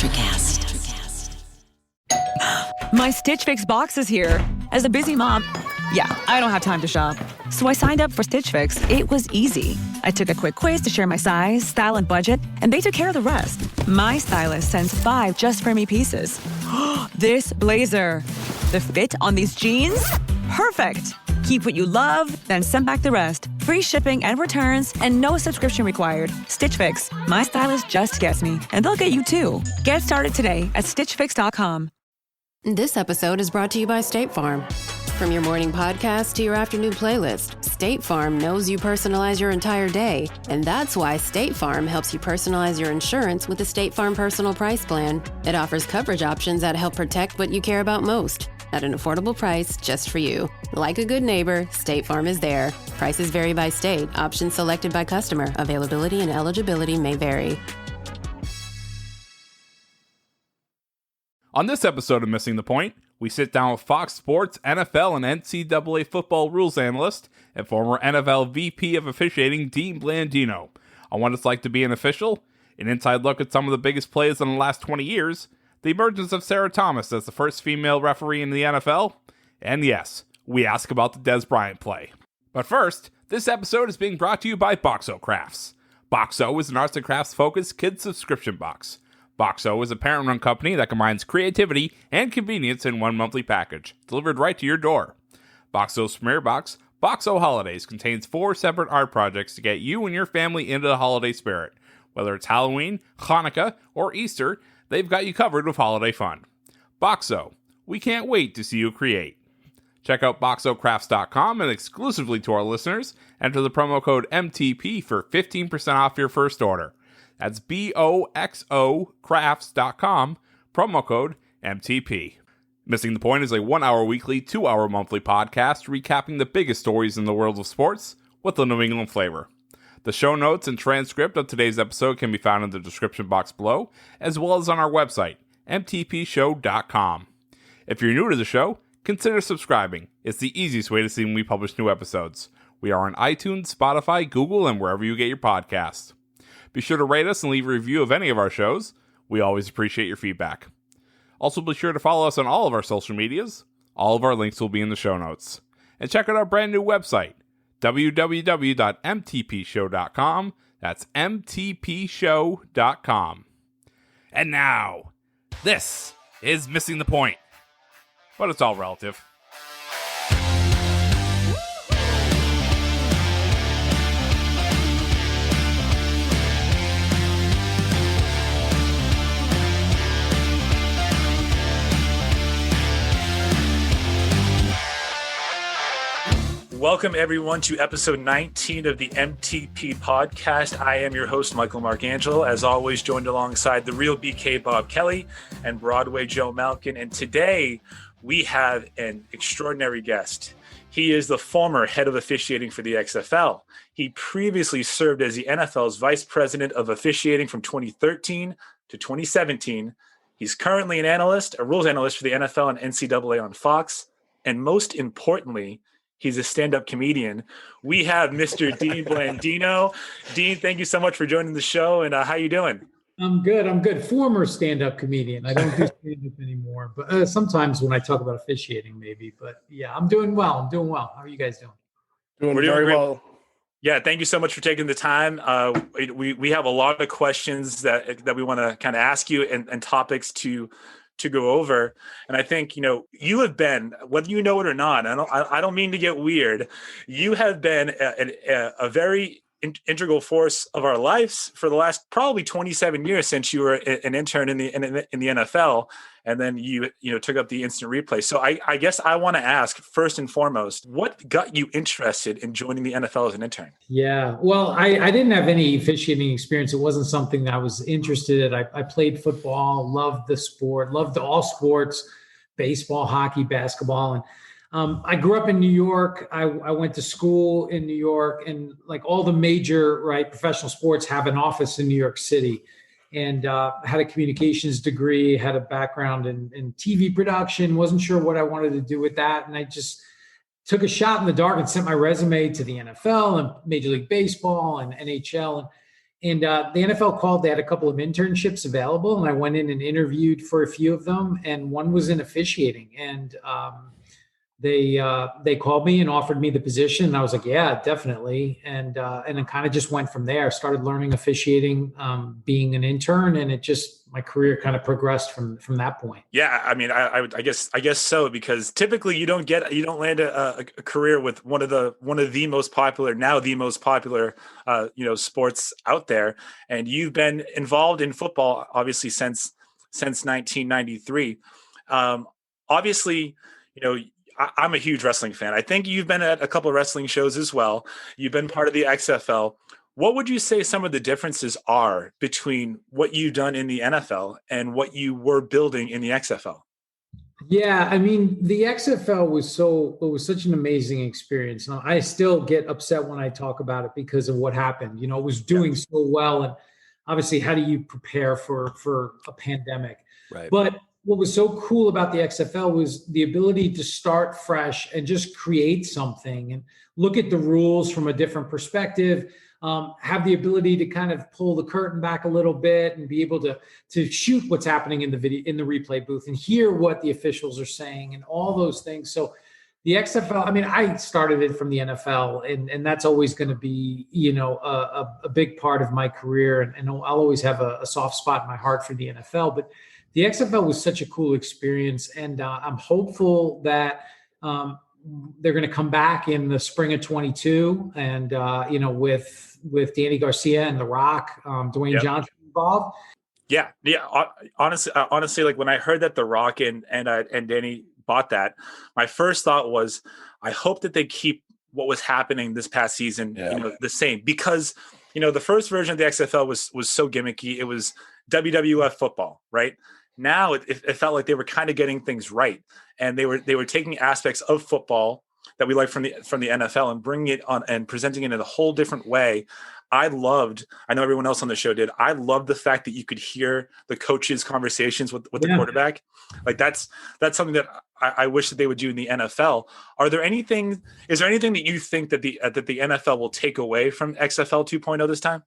Electricast. My Stitch Fix box is here. As a busy mom, I don't have time to shop. So I signed up for Stitch Fix. It was easy. I took a quick quiz to share my size, style, and budget, and they took care of the rest. My stylist sends 5 just for me pieces. This blazer. The fit on these jeans? Perfect. Keep what you love, then send back the rest. Free shipping and returns, and no subscription required. Stitch Fix. My stylist just gets me, and they'll get you too. Get started today at StitchFix.com. This episode is brought to you by State Farm. From your morning podcast to your afternoon playlist, State Farm knows you personalize your entire day, and that's why State Farm helps you personalize your insurance with the State Farm Personal Price Plan. It offers coverage options that help protect what you care about most at an affordable price just for you. Like a good neighbor, State Farm is there. Prices vary by state. Options selected by customer. Availability and eligibility may vary. On this episode of Missing the Point, we sit down with Fox Sports, NFL, and NCAA football rules analyst and former NFL VP of officiating Dean Blandino on what it's like to be an official, an inside look at some of the biggest plays in the last 20 years, the emergence of Sarah Thomas as the first female referee in the NFL, and yes, we ask about the Dez Bryant play. But first, this episode is being brought to you by Boxo Crafts. Boxo is an arts and crafts focused kids subscription box. Boxo is a parent-run company that combines creativity and convenience in one monthly package, delivered right to your door. Boxo's premier box, Boxo Holidays, contains 4 separate art projects to get you and your family into the holiday spirit. Whether it's Halloween, Hanukkah, or Easter, they've got you covered with holiday fun. Boxo, we can't wait to see you create. Check out BoxoCrafts.com and exclusively to our listeners, enter the promo code MTP for 15% off your first order. That's BOXO crafts.com, promo code MTP. Missing the Point is a 1-hour weekly, 2-hour monthly podcast recapping the biggest stories in the world of sports with a New England flavor. The show notes and transcript of today's episode can be found in the description box below, as well as on our website, mtpshow.com. If you're new to the show, consider subscribing. It's the easiest way to see when we publish new episodes. We are on iTunes, Spotify, Google, and wherever you get your podcasts. Be sure to rate us and leave a review of any of our shows. We always appreciate your feedback. Also, be sure to follow us on all of our social medias. All of our links will be in the show notes. And check out our brand new website, www.mtpshow.com. That's mtpshow.com. And now, this is Missing the Point. But it's all relative. Welcome, everyone, to episode 19 of the MTP podcast. I am your host, Michael Marcangelo, as always, joined alongside the real BK Bob Kelly and Broadway Joe Malkin. And today we have an extraordinary guest. He is the former head of officiating for the XFL. He previously served as the NFL's vice president of officiating from 2013 to 2017. He's currently an analyst, a rules analyst for the NFL and NCAA on Fox. And most importantly, he's a stand-up comedian. We have Mr. Dean Blandino. Dean, thank you so much for joining the show. And how you doing? I'm good. Former stand-up comedian. I don't do stand-up anymore, but sometimes when I talk about officiating, maybe. But yeah, I'm doing well. How are you guys doing? We're doing very well. Yeah, thank you so much for taking the time. We have a lot of questions that we want to kind of ask you and topics to go over. And I think, you have been, whether you know it or not, I don't mean to get weird, you have been a very integral force of our lives for the last probably 27 years since you were an intern in the NFL, and then you took up the instant replay. So I guess I want to ask, first and foremost, what got you interested in joining the NFL as an intern? Yeah, well, I didn't have any officiating experience. It wasn't something that I was interested in. I played football, loved the sport, loved all sports, baseball, hockey, basketball. And I grew up in New York. I went to school in New York, and like all the major professional sports have an office in New York City. And had a communications degree, had a background in TV production, wasn't sure what I wanted to do with that. And I just took a shot in the dark and sent my resume to the NFL and Major League Baseball and NHL. And the NFL called, they had a couple of internships available, and I went in and interviewed for a few of them, and one was in officiating. And they called me and offered me the position. And I was like, yeah, definitely. And it kind of just went from there. I started learning officiating, being an intern, and my career kind of progressed from that point. Yeah. I mean, I guess so, because typically you don't land a career with one of the most popular, sports out there. And you've been involved in football, obviously since 1993. Obviously, I'm a huge wrestling fan. I think you've been at a couple of wrestling shows as well. You've been part of the XFL. What would you say some of the differences are between what you've done in the NFL and what you were building in the XFL? Yeah, I mean, the XFL was such an amazing experience. Now, I still get upset when I talk about it because of what happened. It was doing so well. And obviously, how do you prepare for a pandemic? Right. But what was so cool about the XFL was the ability to start fresh and just create something and look at the rules from a different perspective, have the ability to kind of pull the curtain back a little bit and be able to shoot what's happening in the replay booth and hear what the officials are saying and all those things. So the XFL, I mean, I started it from the NFL, and that's always going to be, a big part of my career. And I'll always have a soft spot in my heart for the NFL. But the XFL was such a cool experience, and I'm hopeful that they're going to come back in the spring of 22, and with Danny Garcia and The Rock, Dwayne Johnson involved. Yeah. Honestly, like when I heard that The Rock and Danny bought that, my first thought was, I hope that they keep what was happening this past season, the same, because the first version of the XFL was so gimmicky. It was WWF football, right? Now it felt like they were kind of getting things right, and they were taking aspects of football that we like from the NFL and bringing it on and presenting it in a whole different way. I know everyone else on the show did. I loved the fact that you could hear the coaches' conversations with the quarterback. Like that's something that I wish that they would do in the NFL. Is there anything that you think that the NFL will take away from XFL 2.0 this time?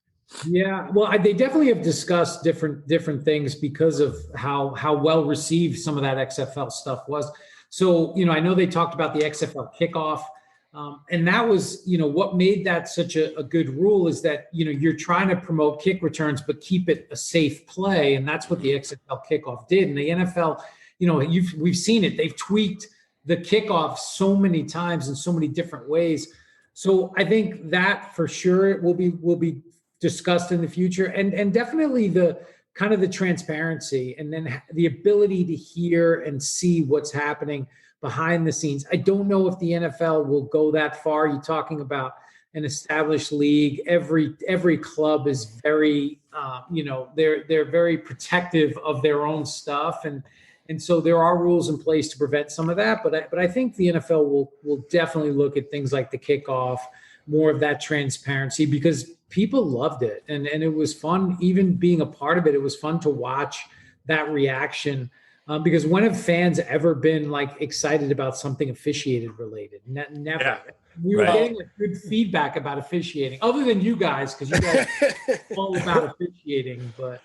Yeah, well, they definitely have discussed different things because of how well received some of that XFL stuff was. So, I know they talked about the XFL kickoff, and that was, what made that such a good rule is that, you're trying to promote kick returns, but keep it a safe play. And that's what the XFL kickoff did. And the NFL, we've seen it. They've tweaked the kickoff so many times in so many different ways. So I think that for sure will be discussed in the future, and definitely the kind of the transparency, and then the ability to hear and see what's happening behind the scenes. I don't know if the NFL will go that far. You're talking about an established league. Every club is very, they're very protective of their own stuff, and so there are rules in place to prevent some of that. But I think the NFL will definitely look at things like the kickoff, more of that transparency, because people loved it. And it was fun, even being a part of it. It was fun to watch that reaction, because when have fans ever been like excited about something officiated related? Never. Yeah. We were getting good feedback about officiating, other than you guys, because you guys are all about officiating. But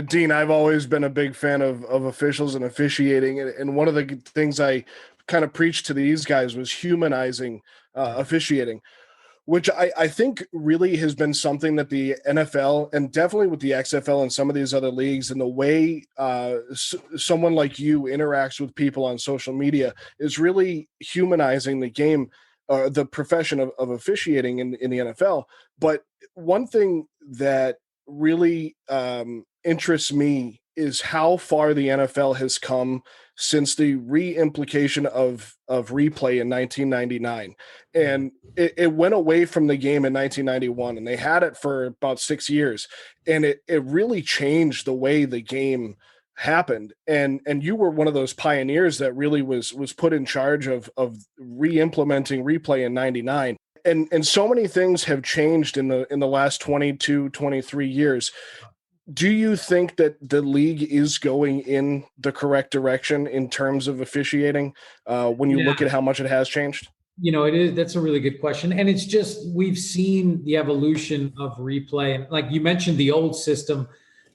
Dean, I've always been a big fan of officials and officiating. And one of the things I kind of preached to these guys was humanizing officiating, which I think really has been something that the NFL, and definitely with the XFL and some of these other leagues, and the way someone like you interacts with people on social media is really humanizing the game, the profession of officiating in the NFL. But one thing that really interests me is how far the NFL has come since the re-implementation of replay in 1999. And it went away from the game in 1991, and they had it for about 6 years. And it really changed the way the game happened. And you were one of those pioneers that really was put in charge of re-implementing replay in 99. And so many things have changed in the last 22, 23 years. Do you think that the league is going in the correct direction in terms of officiating when you look at how much it has changed? That's a really good question. And it's just, we've seen the evolution of replay. And like you mentioned, the old system,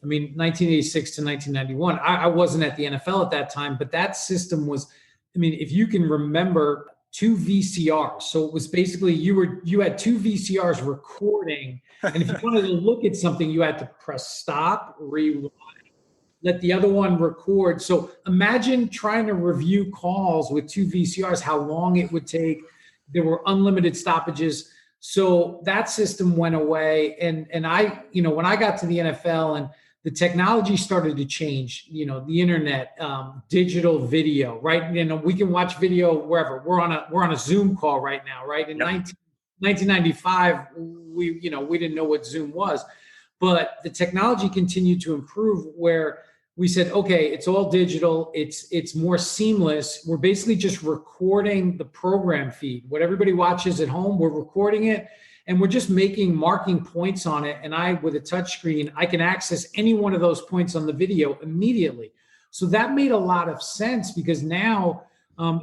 1986 to 1991, I wasn't at the NFL at that time, but that system was, if you can remember, two VCRs. So it was basically, you had two VCRs recording. And if you wanted to look at something, you had to press stop, rewind, let the other one record. So imagine trying to review calls with two VCRs, how long it would take. There were unlimited stoppages. So that system went away. And I, when I got to the NFL and the technology started to change, the internet, digital video, right? We can watch video wherever. We're on a Zoom call right now, right? In 1995, we didn't know what Zoom was, but the technology continued to improve where we said, okay, it's all digital. It's more seamless. We're basically just recording the program feed. What everybody watches at home, we're recording it and we're just marking points on it. And with a touch screen, I can access any one of those points on the video immediately. So that made a lot of sense because now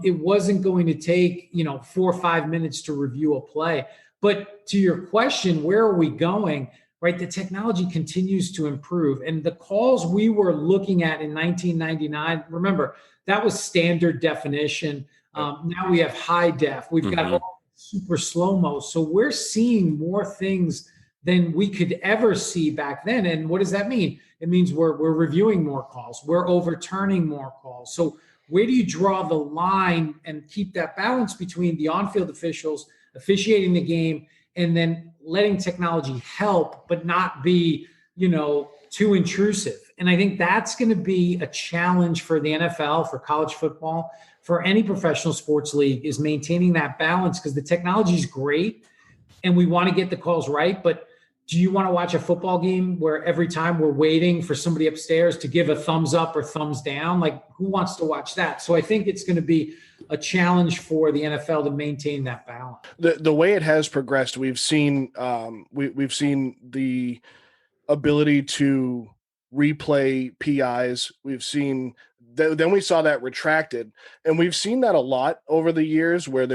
it wasn't going to take, 4 or 5 minutes to review a play. But to your question, where are we going? Right, the technology continues to improve. And the calls we were looking at in 1999, remember, that was standard definition. Now we have high def. We've got all super slow-mo. So we're seeing more things than we could ever see back then. And what does that mean? It means we're reviewing more calls. We're overturning more calls. So where do you draw the line and keep that balance between the on-field officials officiating the game and then letting technology help, but not be, too intrusive? And I think that's going to be a challenge for the NFL, for college football, for any professional sports league, is maintaining that balance because the technology is great and we want to get the calls right. But do you want to watch a football game where every time we're waiting for somebody upstairs to give a thumbs up or thumbs down? Like, who wants to watch that? So I think it's going to be a challenge for the NFL to maintain that balance. The way it has progressed, we've seen we've seen the ability to replay PIs. We've seen then we saw that retracted, and we've seen that a lot over the years where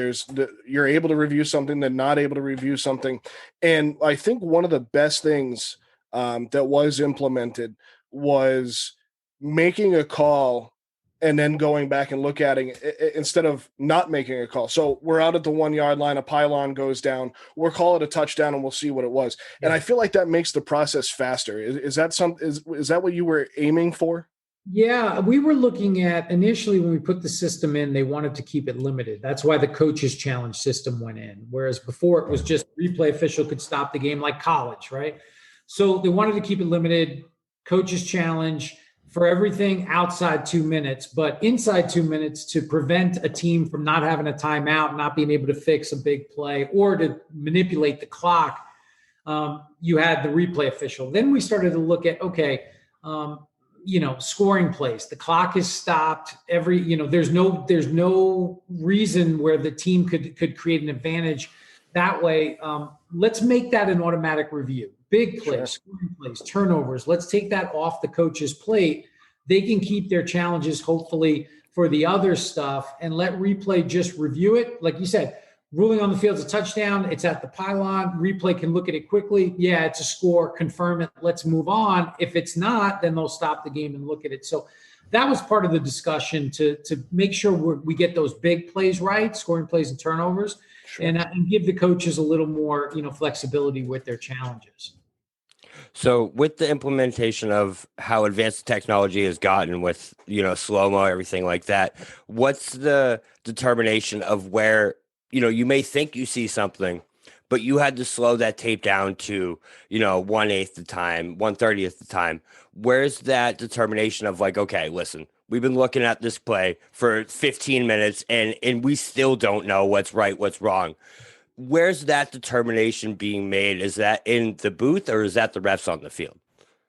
you're able to review something, then not able to review something. And I think one of the best things that was implemented was making a call and then going back and look at it instead of not making a call. So we're out at the 1 yard line, a pylon goes down, we'll call it a touchdown and we'll see what it was. Yeah. And I feel like that makes the process faster. Is that what you were aiming for? Yeah, we were looking at initially when we put the system in, they wanted to keep it limited. That's why the coaches challenge system went in. Whereas before it was just replay official could stop the game like college, right? So they wanted to keep it limited, coaches challenge for everything outside 2 minutes, but inside 2 minutes to prevent a team from not having a timeout, not being able to fix a big play or to manipulate the clock. You had the replay official. Then we started to look at, scoring plays. The clock is stopped. There's no reason where the team could create an advantage that way. Let's make that an automatic review. Big plays, scoring plays, turnovers. Let's take that off the coach's plate. They can keep their challenges, hopefully, for the other stuff, and let replay just review it. Like you said, ruling on the field is a touchdown. It's at the pylon. Replay can look at it quickly. Yeah, it's a score. Confirm it. Let's move on. If it's not, then they'll stop the game and look at it. So that was part of the discussion to make sure we get those big plays right, scoring plays and turnovers, and give the coaches a little more, flexibility with their challenges. So with the implementation of how advanced technology has gotten with, slow-mo, everything like that, what's the determination of where, you may think you see something, but you had to slow that tape down to, 1/8 the time, 1/30th the time. Where's that determination of like, okay, listen, we've been looking at this play for 15 minutes and we still don't know what's right, what's wrong. Where's that determination being made? Is that in the booth or is that the refs on the field?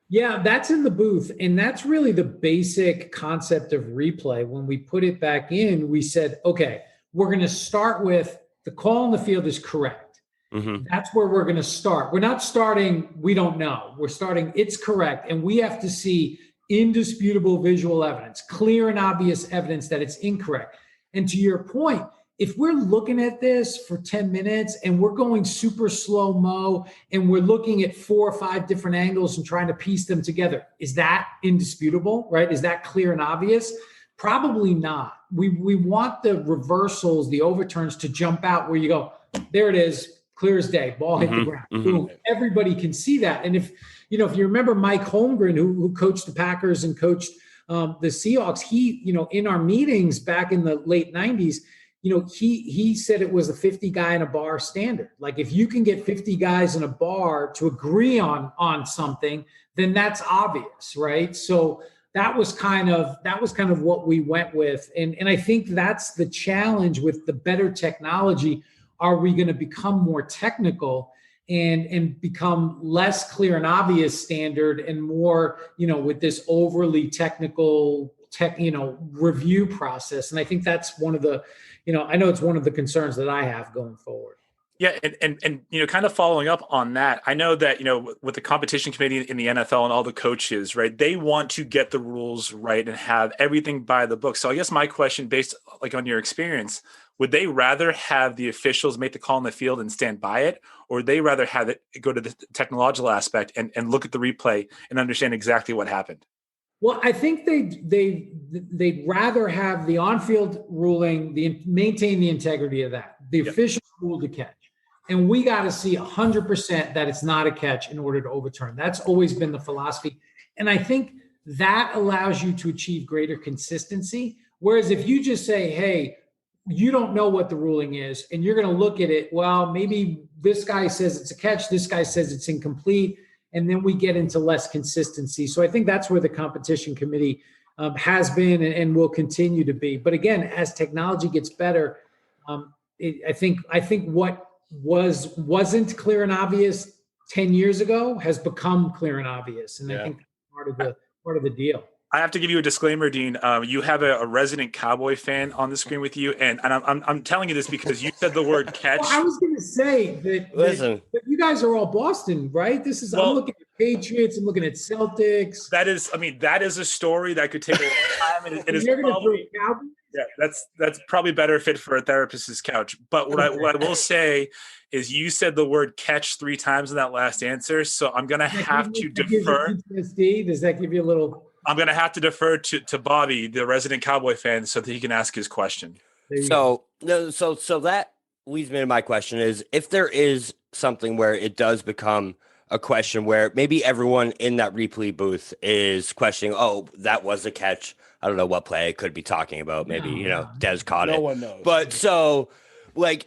Yeah, that's in the booth. And that's really the basic concept of replay. When we put it back in, we said, okay, we're going to start with the call on the field is correct. Mm-hmm. That's where we're going to start. We're not starting, we don't know. We're starting, it's correct. And we have to see indisputable visual evidence, clear and obvious evidence that it's incorrect. And to your point, if we're looking at this for 10 minutes and we're going super slow-mo and we're looking at 4 or 5 different angles and trying to piece them together, is that indisputable, right? Is that clear and obvious? Probably not. We want the reversals, the overturns to jump out where you go, there it is, clear as day, ball hit the ground. Boom. Everybody can see that. And if you remember Mike Holmgren, who coached the Packers and coached the Seahawks, he, in our meetings back in the late 90s, he said it was a 50 guy in a bar standard. Like if you can get 50 guys in a bar to agree on something, then that's obvious, right? So that was kind of what we went with. And I think that's the challenge with the better technology. Are we going to become more technical and become less clear and obvious standard and more, with this overly technical review process? And I think that's one of the, I know it's one of the concerns that I have going forward. Yeah. And kind of following up on that, I know that, with the competition committee in the NFL and all the coaches, right, they want to get the rules right and have everything by the book. So I guess my question, based on your experience, would they rather have the officials make the call in the field and stand by it, or would they rather have it go to the technological aspect and look at the replay and understand exactly what happened? Well, I think they'd rather have the on-field ruling, maintain the integrity of that. The official rule to catch. And we got to see 100% that it's not a catch in order to overturn. That's always been the philosophy. And I think that allows you to achieve greater consistency. Whereas if you just say, hey, you don't know what the ruling is, and you're going to look at it, well, maybe this guy says it's a catch, this guy says it's incomplete, and then we get into less consistency. So I think that's where the competition committee has been and will continue to be. But again, as technology gets better, I think what wasn't clear and obvious 10 years ago has become clear and obvious. And I think that's part of the deal. I have to give you a disclaimer, Dean. You have a resident Cowboy fan on the screen with you, and I'm telling you this because you said the word catch. Well, I was going to say that you guys are all Boston, right? I'm looking at Patriots, I'm looking at Celtics. That is a story that could take a long time, and it is probably that's probably better fit for a therapist's couch. But what I will say is, you said the word catch 3 times in that last answer, so I'm going to have to defer. Does that give you a little? I'm going to have to defer to Bobby, the resident Cowboy fan, so that he can ask his question. So that leads me to my question is, if there is something where it does become a question where maybe everyone in that replay booth is questioning, oh, that was a catch. I don't know what play I could be talking about. Maybe, Dez caught it. No one knows. But so,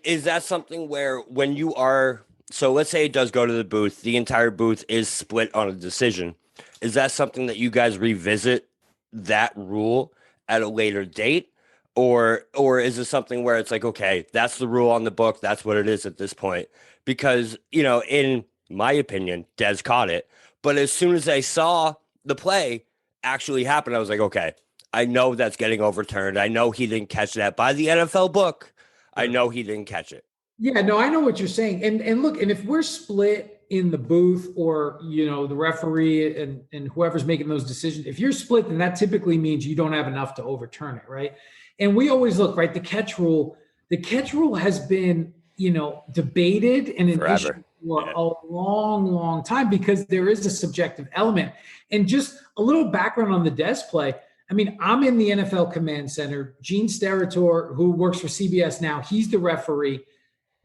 is that something where when you are, so let's say it does go to the booth, the entire booth is split on a decision. Is that something that you guys revisit that rule at a later date? Or is it something where it's like, okay, that's the rule on the book. That's what it is at this point. Because, in my opinion, Dez caught it. But as soon as I saw the play actually happen, I was like, okay, I know that's getting overturned. I know he didn't catch that by the NFL book. I know he didn't catch it. Yeah, no, I know what you're saying. And look, and if we're split in the booth or, the referee and whoever's making those decisions, if you're split, then that typically means you don't have enough to overturn it, right? And we always look, right, the catch rule has been, debated and an issue for a long, long time because there is a subjective element. And just a little background on the Dez play. I mean, I'm in the NFL Command Center. Gene Steratore, who works for CBS now, he's the referee.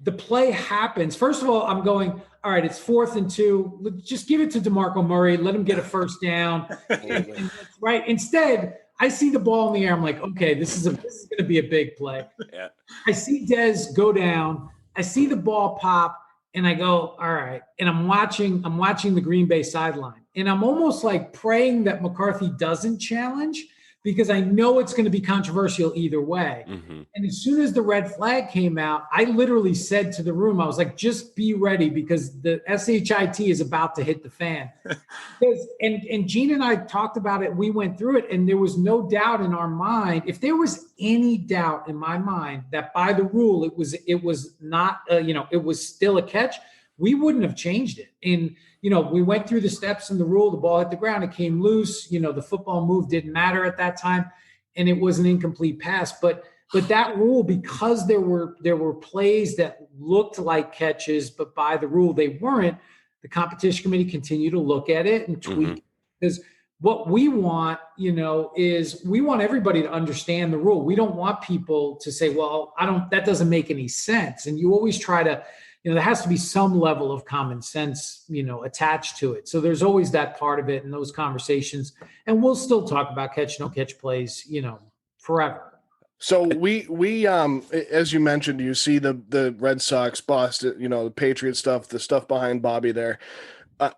The play happens. First of all, I'm going, all right, it's 4th and 2. Just give it to DeMarco Murray. Let him get a first down. and right. Instead, I see the ball in the air. I'm like, okay, this is going to be a big play. Yeah. I see Dez go down. I see the ball pop, and I go, all right. And I'm watching the Green Bay sideline, and I'm almost like praying that McCarthy doesn't challenge because I know it's going to be controversial either way. Mm-hmm. And as soon as the red flag came out, I literally said to the room, I was like, just be ready because the SHIT is about to hit the fan. and Gene and I talked about it. We went through it, and there was no doubt in our mind. If there was any doubt in my mind that by the rule, it was not, it was still a catch, we wouldn't have changed it. And, we went through the steps in the rule, the ball hit the ground, it came loose, the football move didn't matter at that time, and it was an incomplete pass. But But that rule, because there were plays that looked like catches, but by the rule they weren't, the competition committee continued to look at it and tweak. Because what we want, is we want everybody to understand the rule. We don't want people to say, well, that doesn't make any sense. And you always try to, there has to be some level of common sense, attached to it. So there's always that part of it in those conversations. And we'll still talk about catch, no catch plays, forever. So we as you mentioned, you see the Red Sox, Boston, the Patriots stuff, the stuff behind Bobby there.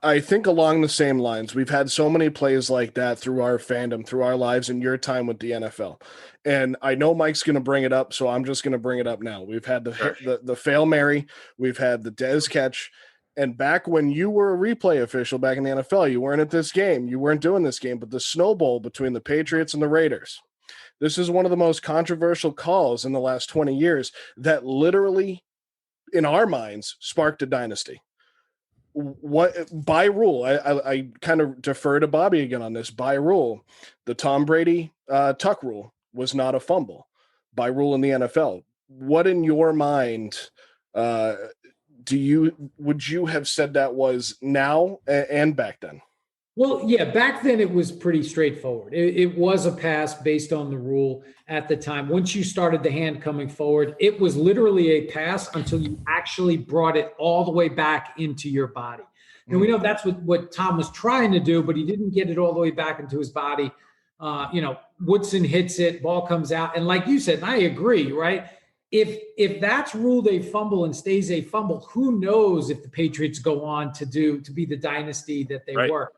I think along the same lines, we've had so many plays like that through our fandom, through our lives, and your time with the NFL. And I know Mike's going to bring it up, so I'm just going to bring it up now. We've had the Fail Mary, we've had the Dez catch, and back when you were a replay official back in the NFL, you weren't at this game, you weren't doing this game, but the Snow Bowl between the Patriots and the Raiders. This is one of the most controversial calls in the last 20 years that literally, in our minds, sparked a dynasty. What by rule, I kind of defer to Bobby again on this. By rule, the Tom Brady tuck rule was not a fumble by rule in the NFL. What in your mind would you have said that was now and back then? Well, yeah, back then it was pretty straightforward. It was a pass based on the rule at the time. Once you started the hand coming forward, it was literally a pass until you actually brought it all the way back into your body. And we know that's what Tom was trying to do, but he didn't get it all the way back into his body. Woodson hits it, ball comes out. And like you said, and I agree, right? If that's ruled a fumble and stays a fumble, who knows if the Patriots go on to be the dynasty that they were.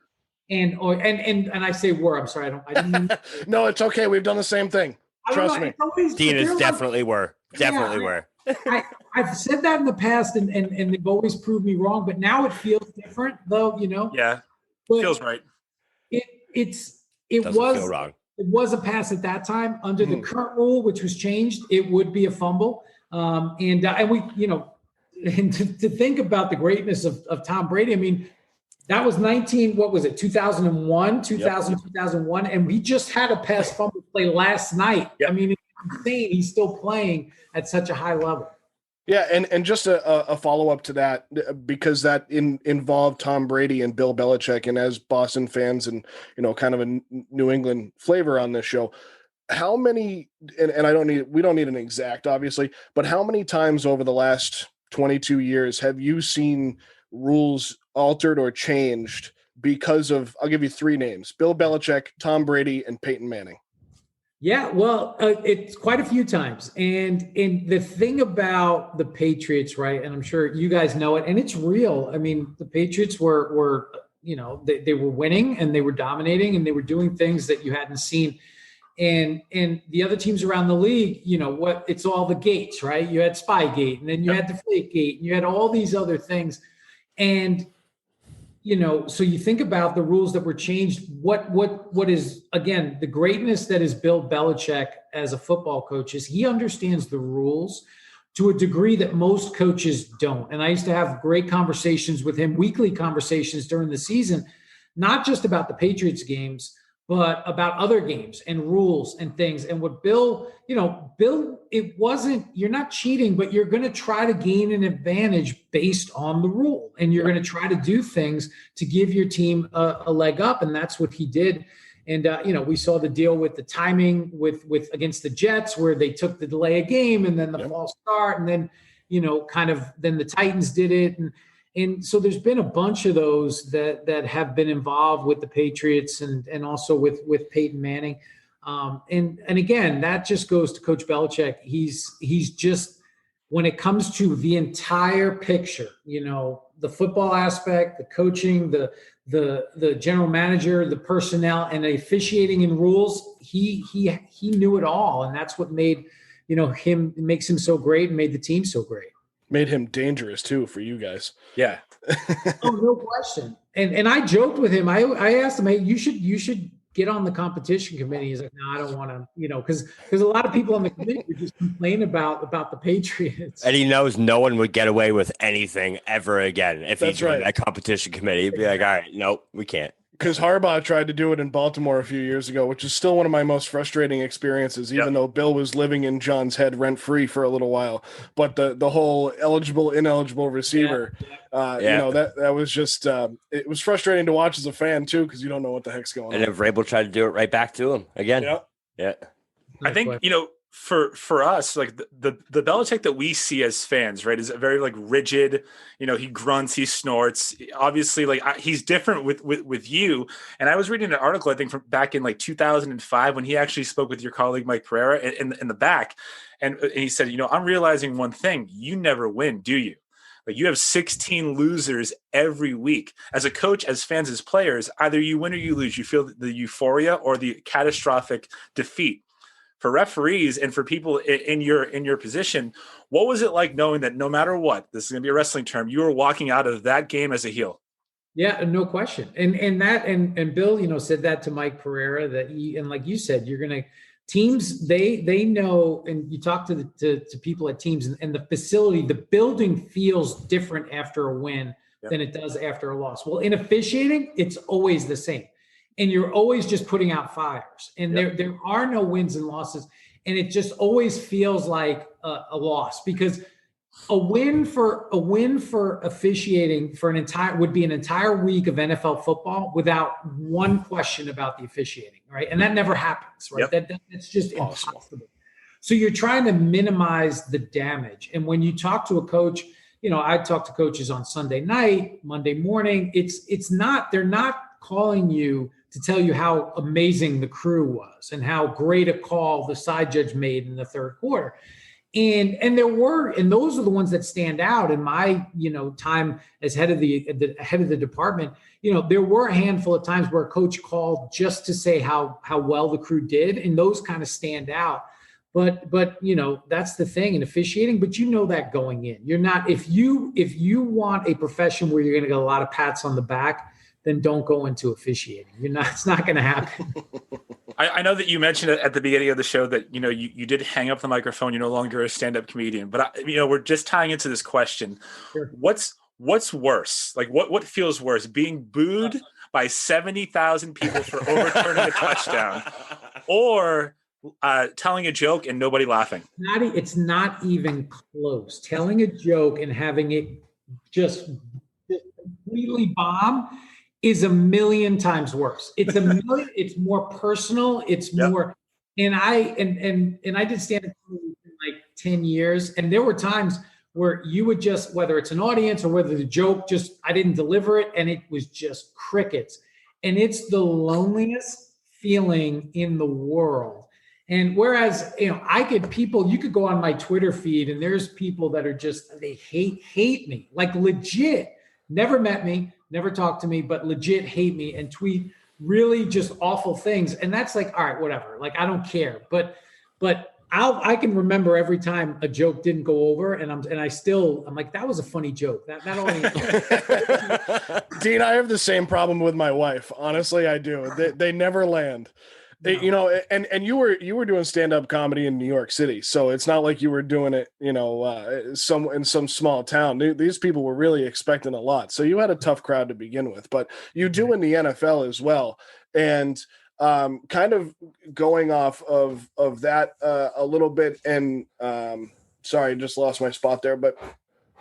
And I say were. I'm sorry. I didn't. No, it's okay. We've done the same thing. Trust me. Dean is definitely were. Definitely were. I've said that in the past, and they've always proved me wrong. But now it feels different, though. Yeah, but feels right. It Doesn't feel wrong. It was a pass at that time. Under the current rule, which was changed, it would be a fumble. And we, and to think about the greatness of Tom Brady. I mean. That was 2001, 2001. And we just had a pass fumble play last night. Yep. I mean, it's insane. He's still playing at such a high level. Yeah. And just a follow-up to that, because that involved Tom Brady and Bill Belichick, and as Boston fans and, kind of a New England flavor on this show, how many, and we don't need an exact, obviously, but how many times over the last 22 years have you seen rules altered or changed because of, I'll give you three names: Bill Belichick, Tom Brady, and Peyton Manning? Yeah, well, it's quite a few times. And the thing about the Patriots, right, and I'm sure you guys know it, and it's real. I mean, the Patriots were they were winning and they were dominating and they were doing things that you hadn't seen. And the other teams around the league, it's all the gates, right? You had Spygate, and then you had Deflategate, and you had all these other things. And so you think about the rules that were changed. What is, again, the greatness that is Bill Belichick as a football coach is he understands the rules to a degree that most coaches don't. And I used to have great conversations with him, weekly conversations during the season, not just about the Patriots games, but about other games and rules and things. And what Bill, it wasn't, you're not cheating, but you're going to try to gain an advantage based on the rule. And you're going to try to do things to give your team a leg up. And that's what he did. And, we saw the deal with the timing with against the Jets, where they took the delay of game and then the false start. And then, then the Titans did it. And so there's been a bunch of those that have been involved with the Patriots and also with Peyton Manning. And again, that just goes to Coach Belichick. He's just, when it comes to the entire picture, the football aspect, the coaching, the general manager, the personnel, and the officiating and rules, he knew it all. And that's what made, makes him so great and made the team so great. Made him dangerous too for you guys. Yeah. Oh, no question. And I joked with him. I asked him, hey, you should get on the competition committee. He's like, no, I don't want to, because a lot of people on the committee would just complain about the Patriots. And he knows no one would get away with anything ever again if he joined that competition committee. He'd be like, all right, nope, we can't. because Harbaugh tried to do it in Baltimore a few years ago, which is still one of my most frustrating experiences, even though Bill was living in John's head rent free for a little while. But the whole eligible, ineligible receiver, that was just it was frustrating to watch as a fan too, because you don't know what the heck's going on. And then Vrabel tried to do it right back to him again. Yeah. I think, for us, like the Belichick that we see as fans, right, is very like rigid. He grunts, he snorts. Obviously, like he's different with you. And I was reading an article, I think from back in like 2005, when he actually spoke with your colleague Mike Pereira in the back, and he said, I'm realizing one thing: you never win, do you? Like you have 16 losers every week. As a coach, as fans, as players, either you win or you lose. You feel the euphoria or the catastrophic defeat. For referees and for people in your position, what was it like knowing that no matter what, this is going to be a wrestling term, you were walking out of that game as a heel? Yeah, no question. And Bill, said that to Mike Pereira, and like you said, you're going to teams, they know, and you talk to people at teams and the facility, the building feels different after a win than it does after a loss. Well, in officiating, it's always the same. And you're always just putting out fires, and there are no wins and losses. And it just always feels like a loss, because a win for officiating for would be an entire week of NFL football without one question about the officiating, right? And that never happens, right? That's just impossible. So you're trying to minimize the damage. And when you talk to a coach, I talk to coaches on Sunday night, Monday morning. They're not calling you to tell you how amazing the crew was and how great a call the side judge made in the third quarter. And those are the ones that stand out in my, time as head of the department. There were a handful of times where a coach called just to say how well the crew did, and those kind of stand out. But that's the thing in officiating, but that going in, you're not, if you want a profession where you're going to get a lot of pats on the back, then don't go into officiating. It's not going to happen. I know that you mentioned at the beginning of the show that, you did hang up the microphone. You're no longer a stand-up comedian, but we're just tying into this question. Sure. What's worse? Like what feels worse, being booed by 70,000 people for overturning a touchdown, or telling a joke and nobody laughing? It's not even close. Telling a joke and having it just completely bomb is a million times worse. It's more personal. It's more, and I did stand up for like 10 years. And there were times where you would just, whether it's an audience or whether the joke I didn't deliver it, and it was just crickets. And it's the loneliest feeling in the world. And whereas, I get people, you could go on my Twitter feed and there's people that are just, they hate me, like legit, never met me, never talked to me, but legit hate me and tweet really just awful things. And that's like, all right, whatever. Like, I don't care. But I can remember every time a joke didn't go over, and I'm like, that was a funny joke. That only. Dean, I have the same problem with my wife. Honestly, I do. They never land. No. And you were doing stand-up comedy in New York City, so it's not like you were doing it, in some small town. These people were really expecting a lot, so you had a tough crowd to begin with. But you do in the NFL as well, and kind of going off of that a little bit. And sorry, just lost my spot there, but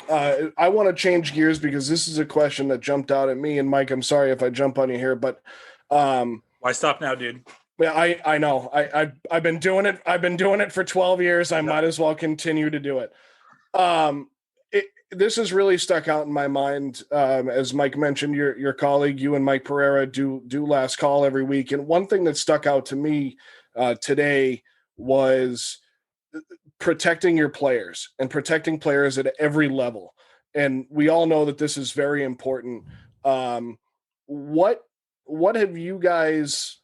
I want to change gears because this is a question that jumped out at me. And Mike, I'm sorry if I jump on you here, but why stop now, dude? Yeah, I know. I've been doing it. I've been doing it for 12 years. I might as well continue to do it. This has really stuck out in my mind. As Mike mentioned, your colleague, you and Mike Pereira do Last Call every week. And one thing that stuck out to me today was protecting your players and protecting players at every level. And we all know that this is very important. What have you guys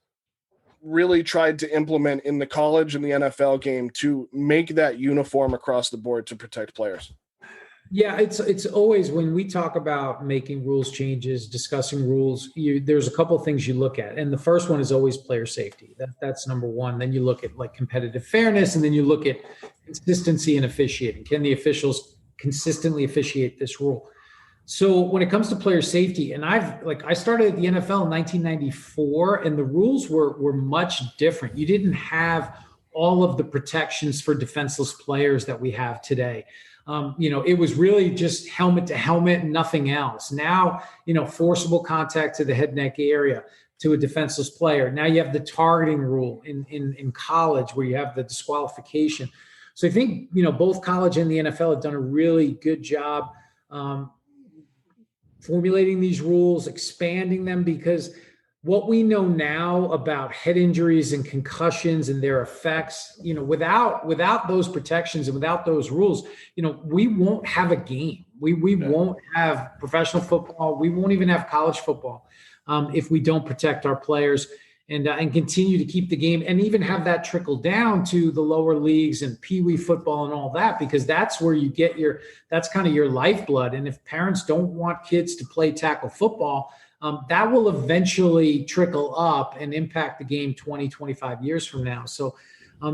really tried to implement in the college and the NFL game to make that uniform across the board to protect players? Yeah, it's always, when we talk about making rules changes, discussing rules, there's a couple of things you look at. And the first one is always player safety. That's number one. Then you look at like competitive fairness, and then you look at consistency and officiating. Can the officials consistently officiate this rule? So when it comes to player safety, and I started at the NFL in 1994, and the rules were much different. You didn't have all of the protections for defenseless players that we have today. It was really just helmet to helmet and nothing else. Now, forcible contact to the head neck area to a defenseless player. Now you have the targeting rule in college where you have the disqualification. So I think, both college and the NFL have done a really good job formulating these rules, expanding them, because what we know now about head injuries and concussions and their effects, without those protections and without those rules, we won't have a game. We won't have professional football. We won't even have college football if we don't protect our players and continue to keep the game and even have that trickle down to the lower leagues and peewee football and all that, because that's where you get that's kind of your lifeblood. And if parents don't want kids to play tackle football, that will eventually trickle up and impact the game 20, 25 years from now. So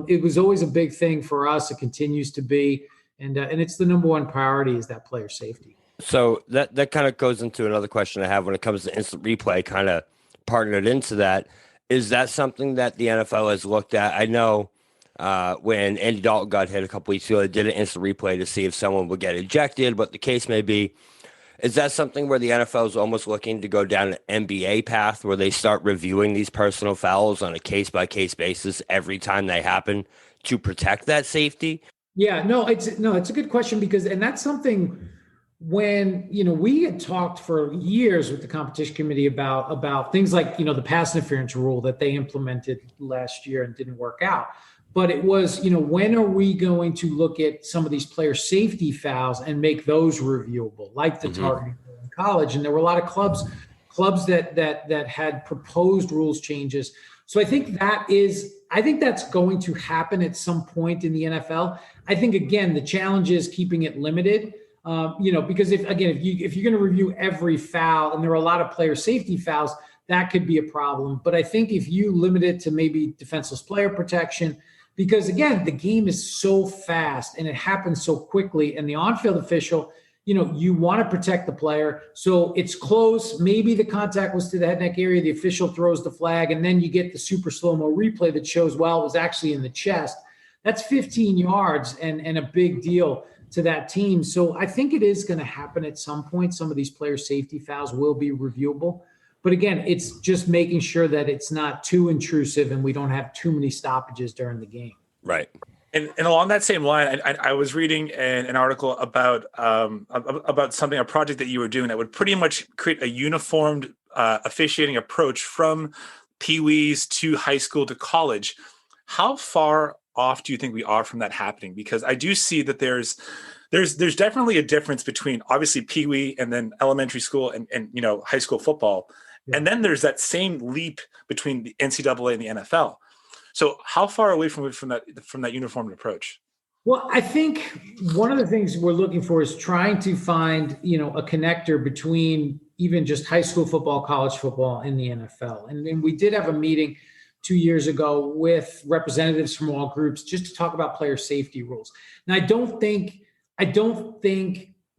it was always a big thing for us. It continues to be. And it's the number one priority is that player safety. So that kind of goes into another question I have when it comes to instant replay, kind of partnered into that. Is that something that the NFL has looked at? I know when Andy Dalton got hit a couple weeks ago, they did an instant replay to see if someone would get ejected, what the case may be. Is that something where the NFL is almost looking to go down an NBA path where they start reviewing these personal fouls on a case-by-case basis every time they happen to protect that safety? Yeah, it's a good question and that's something when, we had talked for years with the competition committee about things like, the pass interference rule that they implemented last year and didn't work out. But it was, when are we going to look at some of these player safety fouls and make those reviewable, like the targeting rule in college? And there were a lot of clubs that had proposed rules changes. So I think that's going to happen at some point in the NFL. I think, again, the challenge is keeping it limited. Because if you're going to review every foul, and there are a lot of player safety fouls, that could be a problem. But I think if you limit it to maybe defenseless player protection, because again, the game is so fast and it happens so quickly, and the on-field official, you want to protect the player. So it's close. Maybe the contact was to the head neck area. The official throws the flag, and then you get the super slow-mo replay that shows, well, it was actually in the chest. That's 15 yards and a big deal to that team. So I think it is going to happen at some point. Some of these player safety fouls will be reviewable. But again, it's just making sure that it's not too intrusive and we don't have too many stoppages during the game. Right. And along that same line, I was reading an article about something, a project that you were doing that would pretty much create a uniformed officiating approach from peewees to high school to college. How far off do you think we are from that happening? Because I do see that there's definitely a difference between obviously peewee and then elementary school and high school football. Yeah. And then there's that same leap between the NCAA and the NFL. So how far away from that uniformed approach? Well, I think one of the things we're looking for is trying to find, a connector between even just high school football, college football, and the NFL. And we did have a meeting 2 years ago with representatives from all groups just to talk about player safety rules. Now, I don't think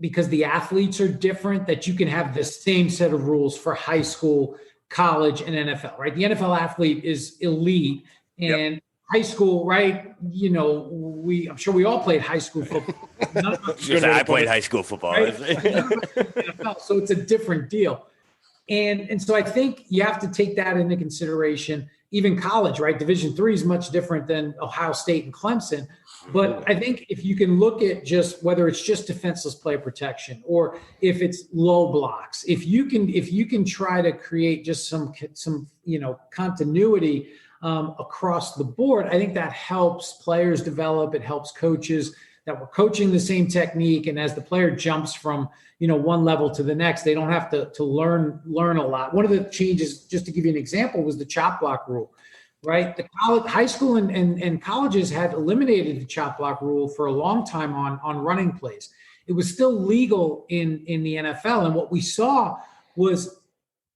because the athletes are different that you can have the same set of rules for high school, college, and NFL, right? The NFL athlete is elite, and high school, right? I'm sure we all played high school football. I played high school football. Right? So it's a different deal. And so I think you have to take that into consideration. Even college, right? Division III is much different than Ohio State and Clemson. But I think if you can look at just whether it's just defenseless play protection or if it's low blocks, if you can try to create just some continuity across the board, I think that helps players develop. It helps coaches that we're coaching the same technique, and as the player jumps from one level to the next, they don't have to learn a lot. One of the changes, just to give you an example, was the chop block rule, right? The high school and colleges had eliminated the chop block rule for a long time on running plays. It was still legal in the NFL, and what we saw was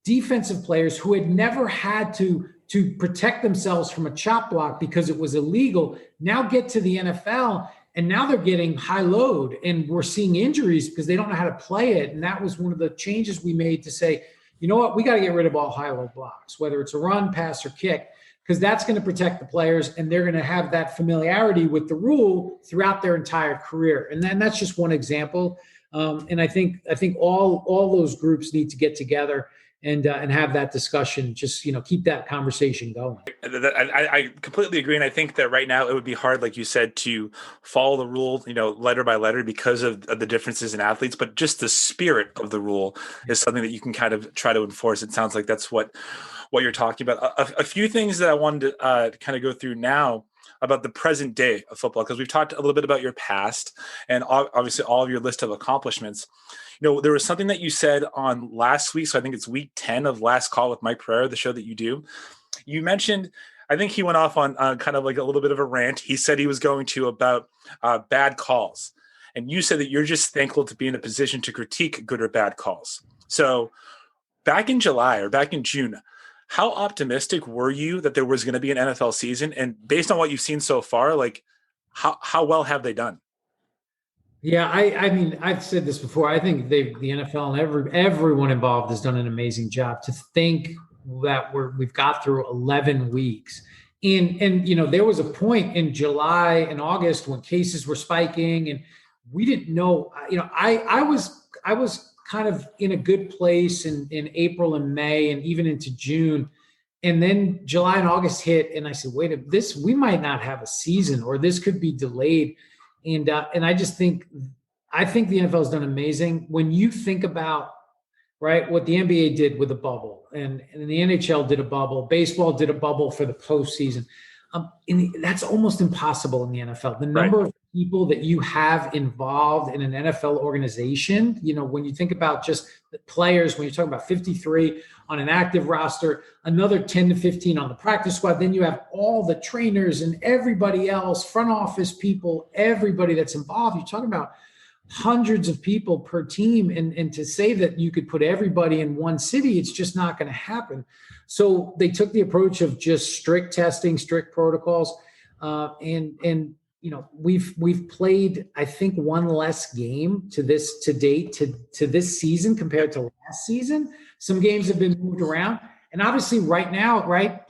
defensive players who had never had to protect themselves from a chop block because it was illegal now get to the NFL And now they're getting high load, and we're seeing injuries because they don't know how to play it. And that was one of the changes we made to say, you know what, we got to get rid of all high-low blocks, whether it's a run, pass, or kick, because that's going to protect the players, and they're going to have that familiarity with the rule throughout their entire career. And then that's just one example. And I think all those groups need to get together and have that discussion. Just keep that conversation going. I completely agree, and I think that right now it would be hard, like you said, to follow the rule, letter by letter because of the differences in athletes. But just the spirit of the rule is something that you can kind of try to enforce. It sounds like that's what you're talking about. A few things that I wanted to kind of go through now about the present day of football, because we've talked a little bit about your past and obviously all of your list of accomplishments. There was something that you said on last week, so I think it's week 10 of Last Call with Mike Pereira, the show that you do. You mentioned, I think he went off on kind of like a little bit of a rant. He said he was going to about bad calls. And you said that you're just thankful to be in a position to critique good or bad calls. So back in July or back in June, how optimistic were you that there was going to be an NFL season? And based on what you've seen so far, like how well have they done? Yeah, I mean, I've said this before. I think the NFL and everyone involved has done an amazing job. To think that we've got through 11 weeks, and there was a point in July and August when cases were spiking, and we didn't know. I was kind of in a good place in April and May, and even into June. And then July and August hit, and I said, wait a minute, we might not have a season, or this could be delayed. And I just think the NFL has done amazing. When you think about, right, what the NBA did with a bubble, and the NHL did a bubble, baseball did a bubble for the postseason. That's almost impossible in the NFL. The number of people that you have involved in an NFL organization, when you think about just the players, when you're talking about 53 on an active roster, another 10 to 15 on the practice squad, then you have all the trainers and everybody else, front office people, everybody that's involved. You're talking about hundreds of people per team. And to say that you could put everybody in one city, it's just not going to happen. So they took the approach of just strict testing, strict protocols. And we've played, I think, one less game to date to this season compared to last season. Some games have been moved around. And obviously right now,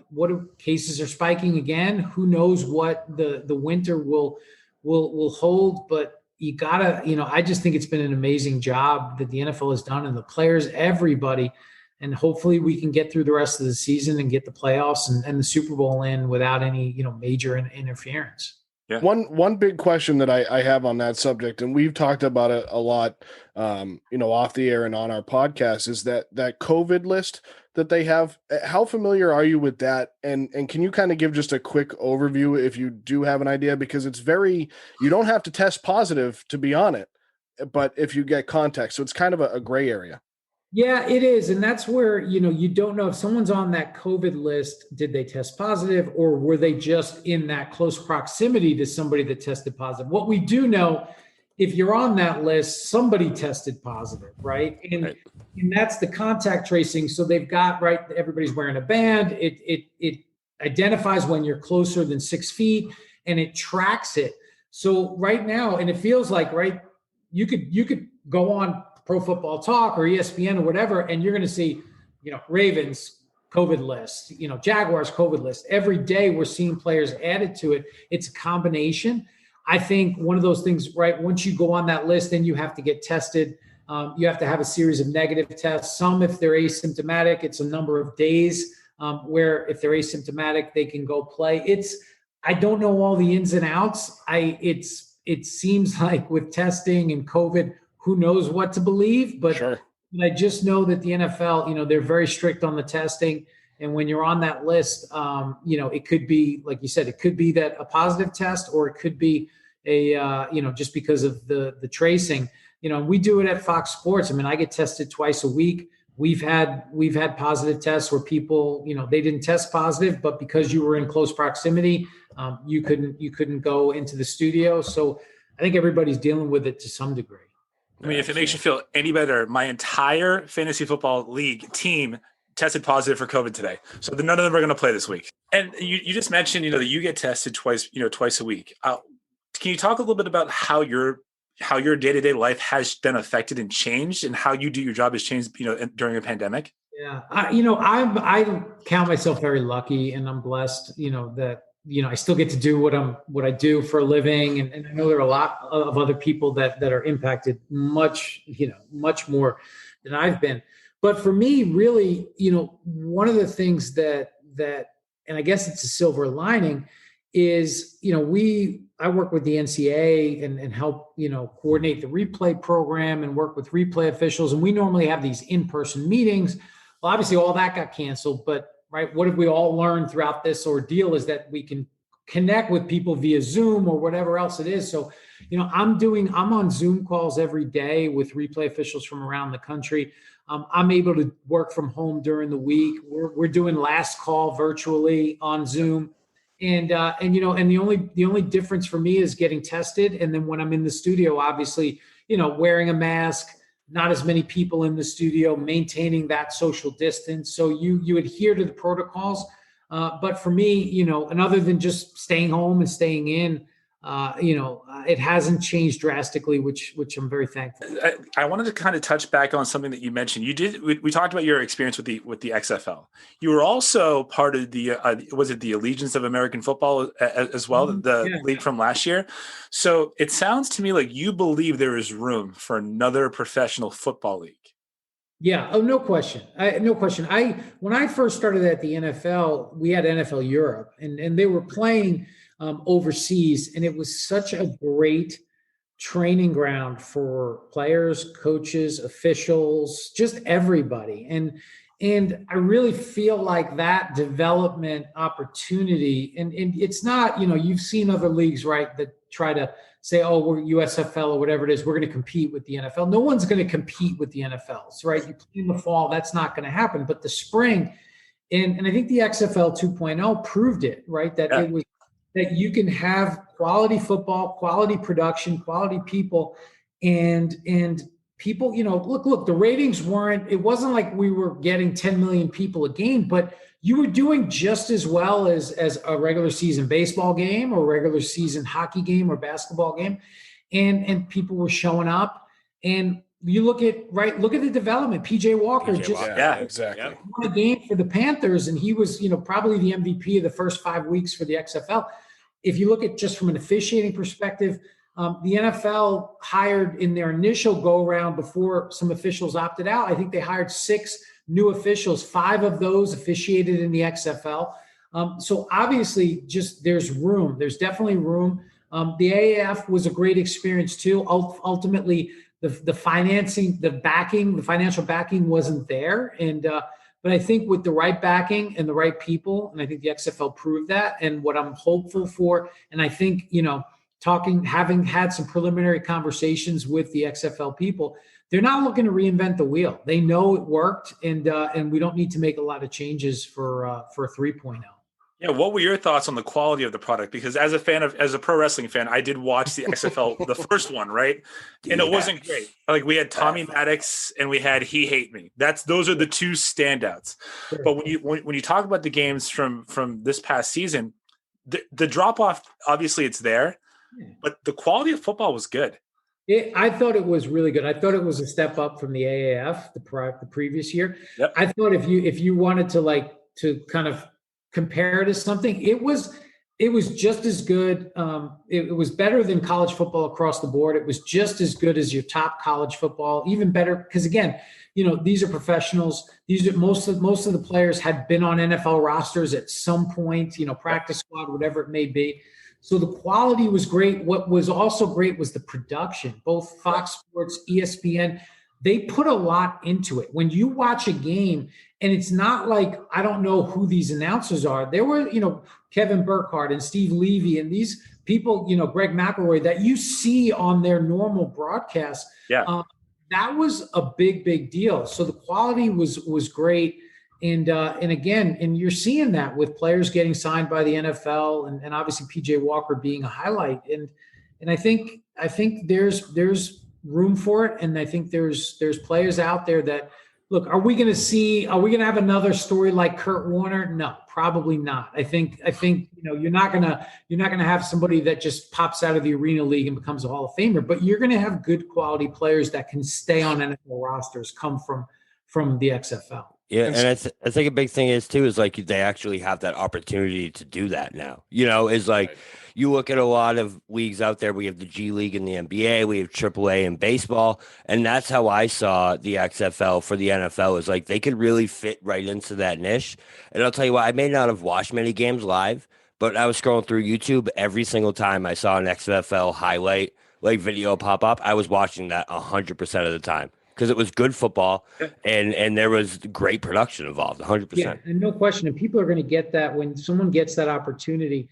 what cases are spiking again? Who knows what the winter will hold, but you gotta, I just think it's been an amazing job that the NFL has done, and the players, everybody, and hopefully we can get through the rest of the season and get the playoffs and the Super Bowl in without any, major interference. Yeah. One big question that I have on that subject, and we've talked about it a lot, off the air and on our podcast, is that COVID list that they have. How familiar are you with that? And can you kind of give just a quick overview if you do have an idea? Because it's you don't have to test positive to be on it, but if you get contact, so it's kind of a gray area. Yeah, it is. And that's where, you don't know if someone's on that COVID list, did they test positive, or were they just in that close proximity to somebody that tested positive? What we do know, if you're on that list, somebody tested positive, right? And that's the contact tracing. So they've got, everybody's wearing a band. It identifies when you're closer than 6 feet, and it tracks it. So right now, and it feels like, you could go on Pro Football Talk or ESPN or whatever, and you're going to see, Ravens COVID list, Jaguars COVID list. Every day we're seeing players added to it. It's a combination. I think one of those things, once you go on that list, then you have to get tested. You have to have a series of negative tests. Some, if they're asymptomatic, it's a number of days where if they're asymptomatic, they can go play. I don't know all the ins and outs. It seems like with testing and COVID, who knows what to believe, but sure. I just know that the NFL, they're very strict on the testing. And when you're on that list, it could be, like you said, it could be that a positive test, or it could be just because of the tracing, we do it at Fox Sports. I mean, I get tested twice a week. We've had positive tests where people, they didn't test positive, but because you were in close proximity, you couldn't go into the studio. So I think everybody's dealing with it to some degree. I mean, if it makes you feel any better, my entire fantasy football league team tested positive for COVID today. So none of them are going to play this week. And you just mentioned, that you get tested twice a week. Can you talk a little bit about how your day-to-day life has been affected and changed, and how you do your job has changed, during a pandemic? Yeah, I count myself very lucky, and I'm blessed, that I still get to do what I do for a living, and I know there are a lot of other people that are impacted much more than I've been. But for me, really, one of the things that and I guess it's a silver lining is, I work with the NCAA and help, coordinate the replay program and work with replay officials. And we normally have these in-person meetings. Well, obviously all that got canceled, but right, what have we all learned throughout this ordeal is that we can connect with people via Zoom or whatever else it is. So, I'm on Zoom calls every day with replay officials from around the country. I'm able to work from home during the week. We're doing last call virtually on Zoom. And the only difference for me is getting tested. And then when I'm in the studio, obviously, wearing a mask, not as many people in the studio, maintaining that social distance. So you adhere to the protocols. But for me, and other than just staying home and staying in, it hasn't changed drastically, which I'm very thankful. I wanted to kind of touch back on something that you mentioned. We talked about your experience with the XFL. You were also part of the was it the Allegiance of American Football as well, the league from last year? So it sounds to me like you believe there is room for another professional football league. Yeah. Oh, no question. No question. When I first started at the NFL, we had NFL Europe, and they were playing overseas, and it was such a great training ground for players, coaches, officials, just everybody. And I really feel like that development opportunity, and it's not, you've seen other leagues, right, that try to say, oh, we're USFL or whatever it is, we're going to compete with the NFL. No one's going to compete with the NFLs, right? You play in the fall, that's not going to happen. But the spring, and I think the XFL 2.0 proved it, right? That it was that you can have quality football, quality production, quality people, and people, look, the ratings it wasn't like we were getting 10 million people a game, but you were doing just as well as a regular season baseball game or regular season hockey game or basketball game. And people were showing up, and you look at the development. PJ Walker exactly won a game for the Panthers, and he was, probably the MVP of the first 5 weeks for the XFL. If you look at just from an officiating perspective, the NFL hired in their initial go round before some officials opted out. I think they hired 6 new officials. 5 of those officiated in the XFL. So obviously, just there's room. There's definitely room. The AAF was a great experience too. Ultimately, the financing, the financial backing wasn't there. But I think with the right backing and the right people, and I think the XFL proved that. And what I'm hopeful for, and I think, having had some preliminary conversations with the XFL people, they're not looking to reinvent the wheel. They know it worked, and we don't need to make a lot of changes for 3.0. Yeah, what were your thoughts on the quality of the product? Because as a pro wrestling fan, I did watch the XFL, the first one, right? And it wasn't great. Like we had Tommy Maddox and we had He Hate Me. Those are the 2 standouts. Sure. But when you talk about the games from this past season, the drop off, obviously it's there, but the quality of football was good. I thought it was really good. I thought it was a step up from the AAF the previous year. Yep. I thought if you wanted to kind of compare to something, it was just as good. It was better than college football across the board. It was just as good as your top college football, even better. Because again, these are professionals. These are most of the players had been on NFL rosters at some point, practice squad, whatever it may be. So the quality was great. What was also great was the production. Both Fox Sports, ESPN, they put a lot into it. When you watch a game, and it's not like I don't know who these announcers are. There were, Kevin Burkhardt and Steve Levy and these people, Greg McElroy that you see on their normal broadcast. Yeah. That was a big deal. So the quality was great. And again, you're seeing that with players getting signed by the NFL and obviously PJ Walker being a highlight. And I think there's room for it. And I think there's players out there that Look, are we going to have another story like Kurt Warner? No, probably not. I think, you're not going to have somebody that just pops out of the Arena League and becomes a Hall of Famer, but you're going to have good quality players that can stay on NFL rosters come from the XFL. Yeah, and I think a big thing is like they actually have that opportunity to do that now. Is like you look at a lot of leagues out there. We have the G League and the NBA. We have AAA in baseball, and that's how I saw the XFL for the NFL. Is like they could really fit right into that niche. And I'll tell you what, I may not have watched many games live, but I was scrolling through YouTube every single time I saw an XFL highlight video pop up. I was watching that 100% of the time, because it was good football and there was great production involved, 100%. Yeah, and no question. And people are going to get that when someone gets that opportunity.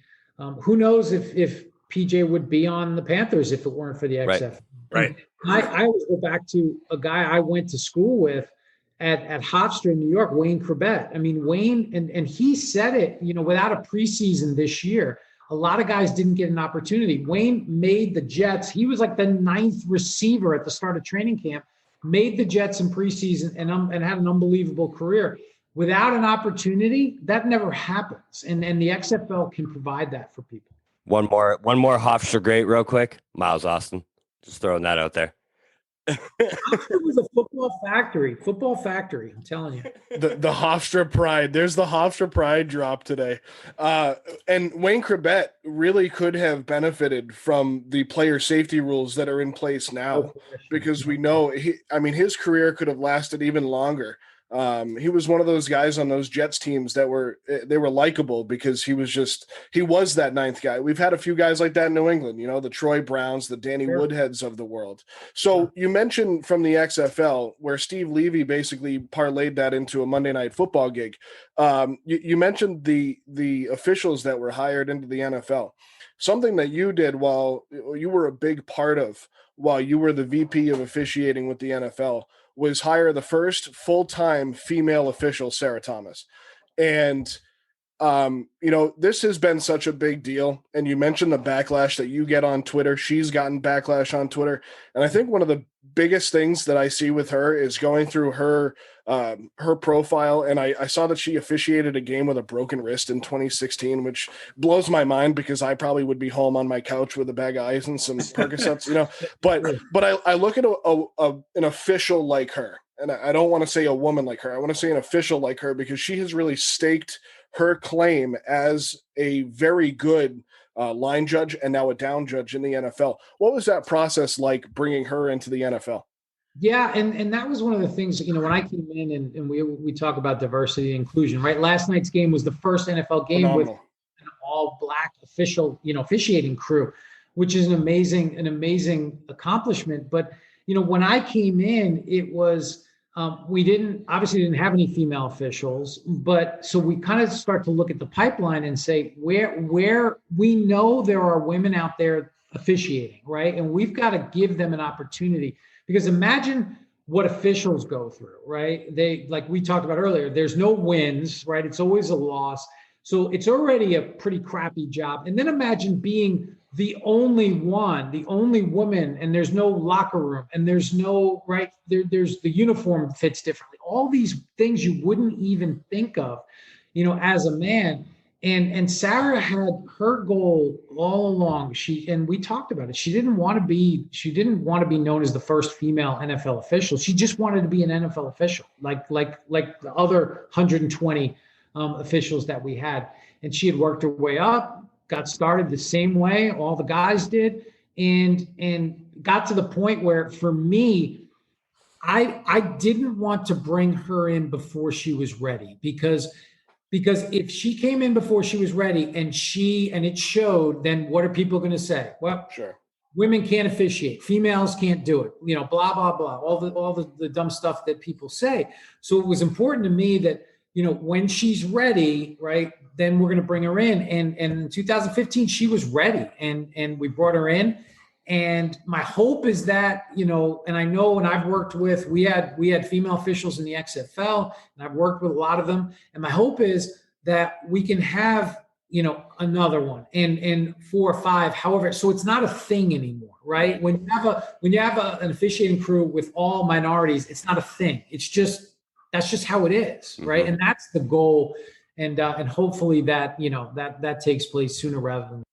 Who knows if PJ would be on the Panthers if it weren't for the XFL. Right. I always go back to a guy I went to school with at Hofstra in New York, Wayne Corbett. I mean, Wayne, and he said it, without a preseason this year, a lot of guys didn't get an opportunity. Wayne made the Jets. He was like the 9th receiver at the start of training camp. Made the Jets in preseason and had an unbelievable career. Without an opportunity, that never happens. And the XFL can provide that for people. One more Hofstra great real quick. Miles Austin. Just throwing that out there. Hofstra was a football factory. I'm telling you. The Hofstra pride. There's the Hofstra pride drop today. And Wayne Corbett really could have benefited from the player safety rules that are in place now, because we know his career could have lasted even longer. He was one of those guys on those Jets teams that were likable because he was that 9th guy. We've had a few guys like that in New England, the Troy Browns, the Danny Woodheads of the world. So you mentioned from the XFL where Steve Levy basically parlayed that into a Monday Night Football gig. You mentioned the officials that were hired into the NFL. Something that you did while you were a big part of while you were the VP of officiating with the NFL was hire the first full-time female official, Sarah Thomas. And, this has been such a big deal. And you mentioned the backlash that you get on Twitter. She's gotten backlash on Twitter. And I think one of the biggest things that I see with her is going through her profile. And I saw that she officiated a game with a broken wrist in 2016, which blows my mind because I probably would be home on my couch with a bag of ice and some Percocets, but I look at an official like her, and I don't want to say a woman like her. I want to say an official like her, because she has really staked her claim as a very good line judge and now a down judge in the NFL. What was that process like bringing her into the NFL? Yeah, and that was one of the things, when I came in and we talk about diversity and inclusion, right? Last night's game was the first NFL game with an all-black official, officiating crew, which is an amazing accomplishment. But, when I came in, it was we didn't have any female officials, but so we kind of start to look at the pipeline and say where we know there are women out there officiating, right? And we've got to give them an opportunity. Because imagine what officials go through, right? They, like we talked about earlier, there's no wins, right? It's always a loss. So it's already a pretty crappy job. And then imagine being the only woman, and there's no locker room, and there's no, right? There's the uniform fits differently. All these things you wouldn't even think of, as a man. And Sarah had her goal all along. And we talked about it. She didn't want to be known as the first female NFL official. She just wanted to be an NFL official, like the other 120 officials that we had. And she had worked her way up, got started the same way all the guys did, and got to the point where, for me, I didn't want to bring her in before she was ready, because if she came in before she was ready and it showed, then what are people going to say? Well, sure, women can't officiate, females can't do it, blah, blah, blah, all the dumb stuff that people say. So it was important to me that, when she's ready, right, then we're going to bring her in. And in 2015, she was ready, and we brought her in. And my hope is that, and I know, and I've worked with, we had female officials in the XFL, and I've worked with a lot of them. And my hope is that we can have, another one and 4 or 5, however, so it's not a thing anymore, right? When you have an officiating crew with all minorities, it's not a thing. It's just that's just how it is, right? And that's the goal. And hopefully that, that takes place sooner rather than.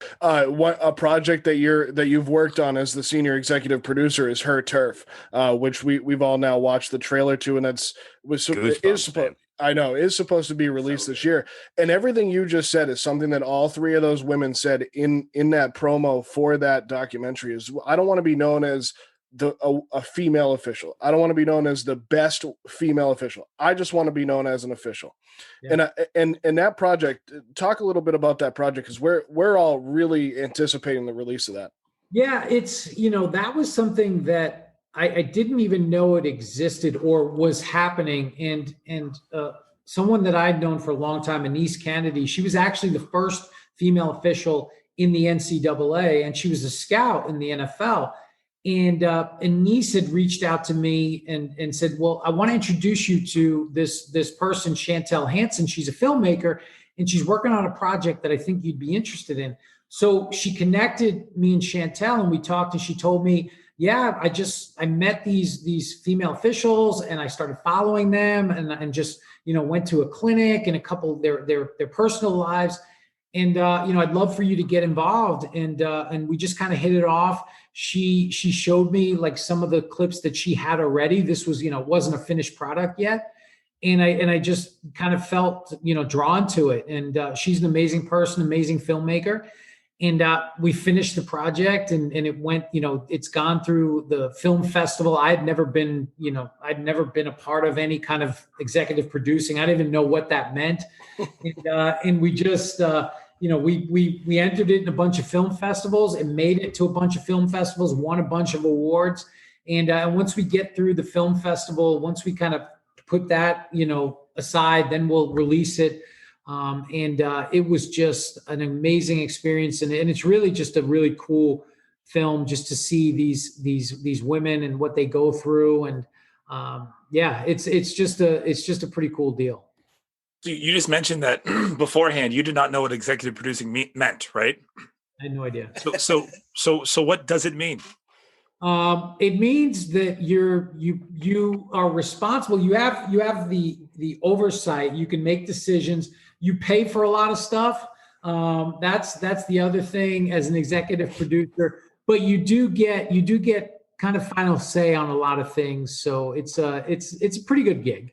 What a project that you've worked on as the senior executive producer is Her Turf, which we've all now watched the trailer to, and is supposed to be released this year. And everything you just said is something that all three of those women said in that promo for that documentary. Is I don't want to be known as a female official. I don't want to be known as the best female official. I just want to be known as an official. Yeah. And that project, talk a little bit about that project, because we're all really anticipating the release of that. Yeah, it's, that was something that I didn't even know it existed or was happening. And someone that I'd known for a long time, Anise Kennedy, she was actually the first female official in the NCAA, and she was a scout in the NFL. And Anise had reached out to me and said, well, I want to introduce you to this person, Chantel Hansen. She's a filmmaker, and she's working on a project that I think you'd be interested in. So she connected me and Chantel, and we talked, and she told me, yeah, I met these female officials, and I started following them, and just, went to a clinic and a couple of their personal lives. And, I'd love for you to get involved. And we just kind of hit it off. She showed me like some of the clips that she had already. This was, wasn't a finished product yet. And I just kind of felt, drawn to it. And she's an amazing person, amazing filmmaker. And we finished the project, and it went, it's gone through the film festival. I'd never been a part of any kind of executive producing. I didn't even know what that meant. And we just, we entered it in a bunch of film festivals and made it to a bunch of film festivals, won a bunch of awards. And once we get through the film festival, once we kind of put that, aside, then we'll release it. It was just an amazing experience. And it's really just a really cool film just to see these women and what they go through. And it's just a pretty cool deal. So you just mentioned that beforehand, you did not know what executive producing meant, right? I had no idea. So what does it mean? It means that you are responsible. You have the oversight. You can make decisions. You pay for a lot of stuff. That's the other thing as an executive producer. But you do get kind of final say on a lot of things. So it's a pretty good gig.